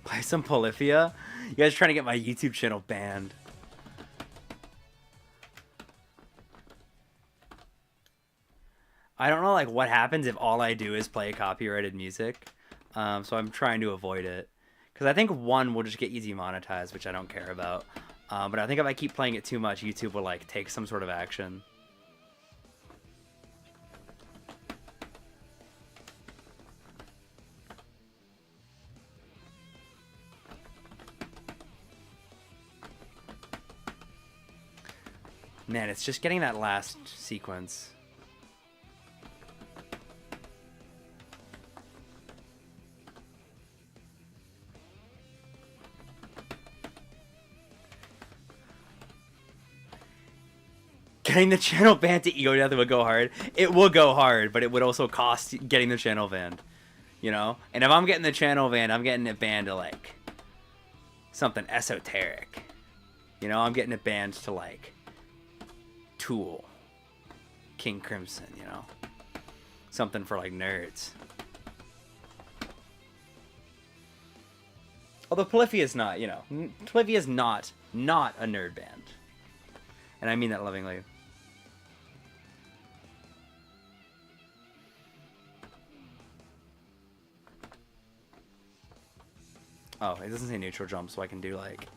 Play some Polyphia? You guys are trying to get my YouTube channel banned. I don't know like what happens if all I do is play copyrighted music, so I'm trying to avoid it. Because I think one will just get easy monetized, which I don't care about. But I think if I keep playing it too much, YouTube will like take some sort of action. Man, it's just getting that last sequence. Getting the channel banned to ego death would go hard. It will go hard, but it would also cost getting the channel banned. You know? And if I'm getting the channel banned, I'm getting it banned to like something esoteric. You know, I'm getting it banned to like Tool, King Crimson, you know? Something for like nerds. Although Polyphia is not, you know, Polyphia is not a nerd band. And I mean that lovingly. Oh, it doesn't say neutral jump, so I can do like...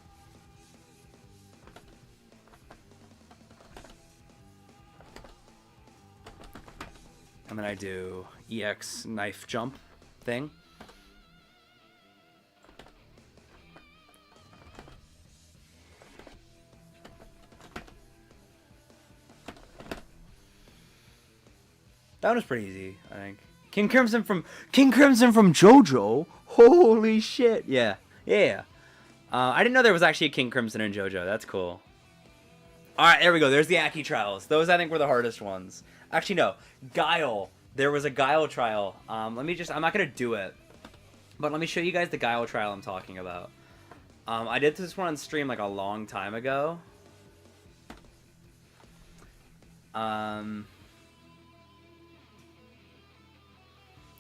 And then I do EX knife jump thing. That one was pretty easy, I think. King Crimson from JoJo. Holy shit! Yeah. I didn't know there was actually a King Crimson in JoJo. That's cool. All right, there we go. There's the Aki trials. Those I think were the hardest ones. Actually, no. Guile. There was a Guile trial. I'm not gonna do it, but let me show you guys the Guile trial I'm talking about. I did this one on stream like a long time ago.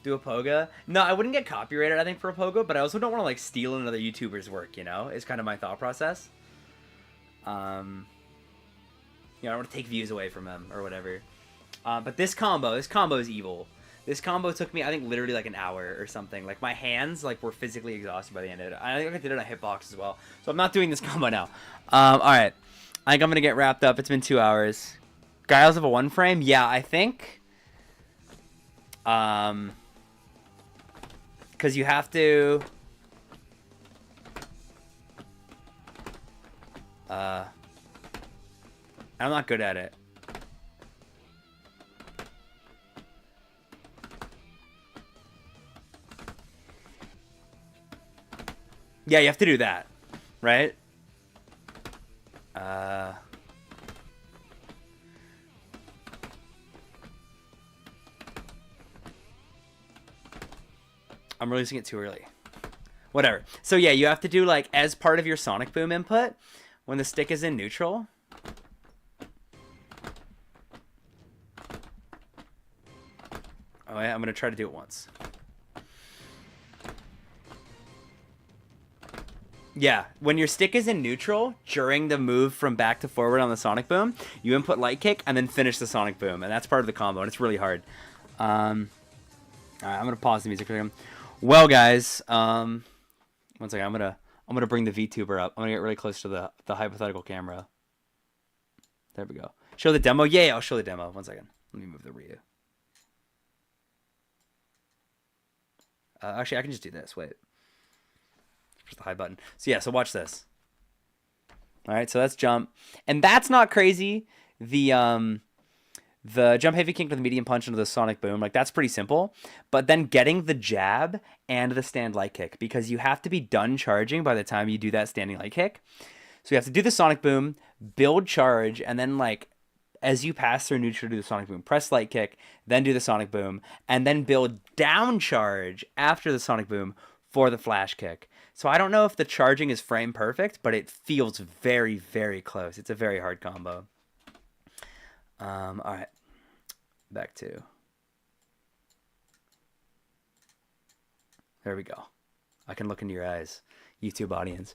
Do a Poga? No, I wouldn't get copyrighted, I think, for a Poga, but I also don't want to, like, steal another YouTuber's work, you know? It's kind of my thought process. You know, I don't want to take views away from him or whatever. But this combo is evil. This combo took me, I think, literally, like, an hour or something. Like, my hands, like, were physically exhausted by the end of it. I think I did it on hitbox as well. So I'm not doing this combo now. Alright. I think I'm going to get wrapped up. It's been 2 hours. Guiles of a one frame? Yeah, I think... Because you have to... I'm not good at it. Yeah, you have to do that, right? Uh, I'm releasing it too early. Whatever. So yeah, you have to do like as part of your sonic boom input when the stick is in neutral. Oh yeah, I'm gonna try to do it once. Yeah, when your stick is in neutral during the move from back to forward on the sonic boom, you input light kick and then finish the sonic boom, and that's part of the combo, and it's really hard. All right, I'm gonna pause the music for a second. Well, guys, one second. I'm gonna bring the VTuber up. I'm gonna get really close to the hypothetical camera. There we go. Show the demo. Yeah, I'll show the demo. One second. Let me move the Ryu. Actually, I can just do this. Wait. Press the hide button. So yeah, so watch this. All right, so that's jump, and that's not crazy. The jump heavy kick to the medium punch into the sonic boom, like that's pretty simple. But then getting the jab and the stand light kick, because you have to be done charging by the time you do that standing light kick. So you have to do the sonic boom, build charge, and then like as you pass through neutral, do the sonic boom, press light kick, then do the sonic boom, and then build down charge after the sonic boom for the flash kick. So I don't know if the charging is frame perfect, but it feels very, very close. It's a very hard combo. All right, back to. There we go. I can look into your eyes, YouTube audience.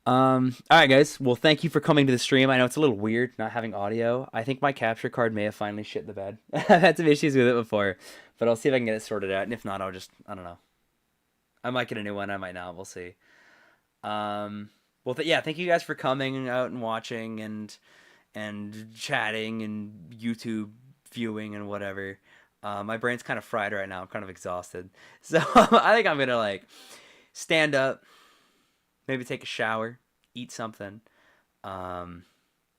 All right, guys. Well, thank you for coming to the stream. I know it's a little weird not having audio. I think my capture card may have finally shit the bed. I've had some issues with it before, but I'll see if I can get it sorted out. And if not, I don't know. I might get a new one. I might not. We'll see. Well, yeah. Thank you guys for coming out and watching and chatting and YouTube viewing and whatever. My brain's kind of fried right now. I'm kind of exhausted. So I think I'm going to like stand up, maybe take a shower, eat something,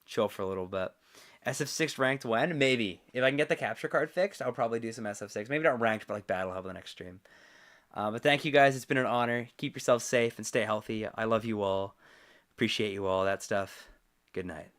chill for a little bit. SF6 ranked when? Maybe. If I can get the capture card fixed, I'll probably do some SF6. Maybe not ranked, but like battle hub the next stream. But thank you guys. It's been an honor. Keep yourself safe and stay healthy. I love you all. Appreciate you all. That stuff. Good night.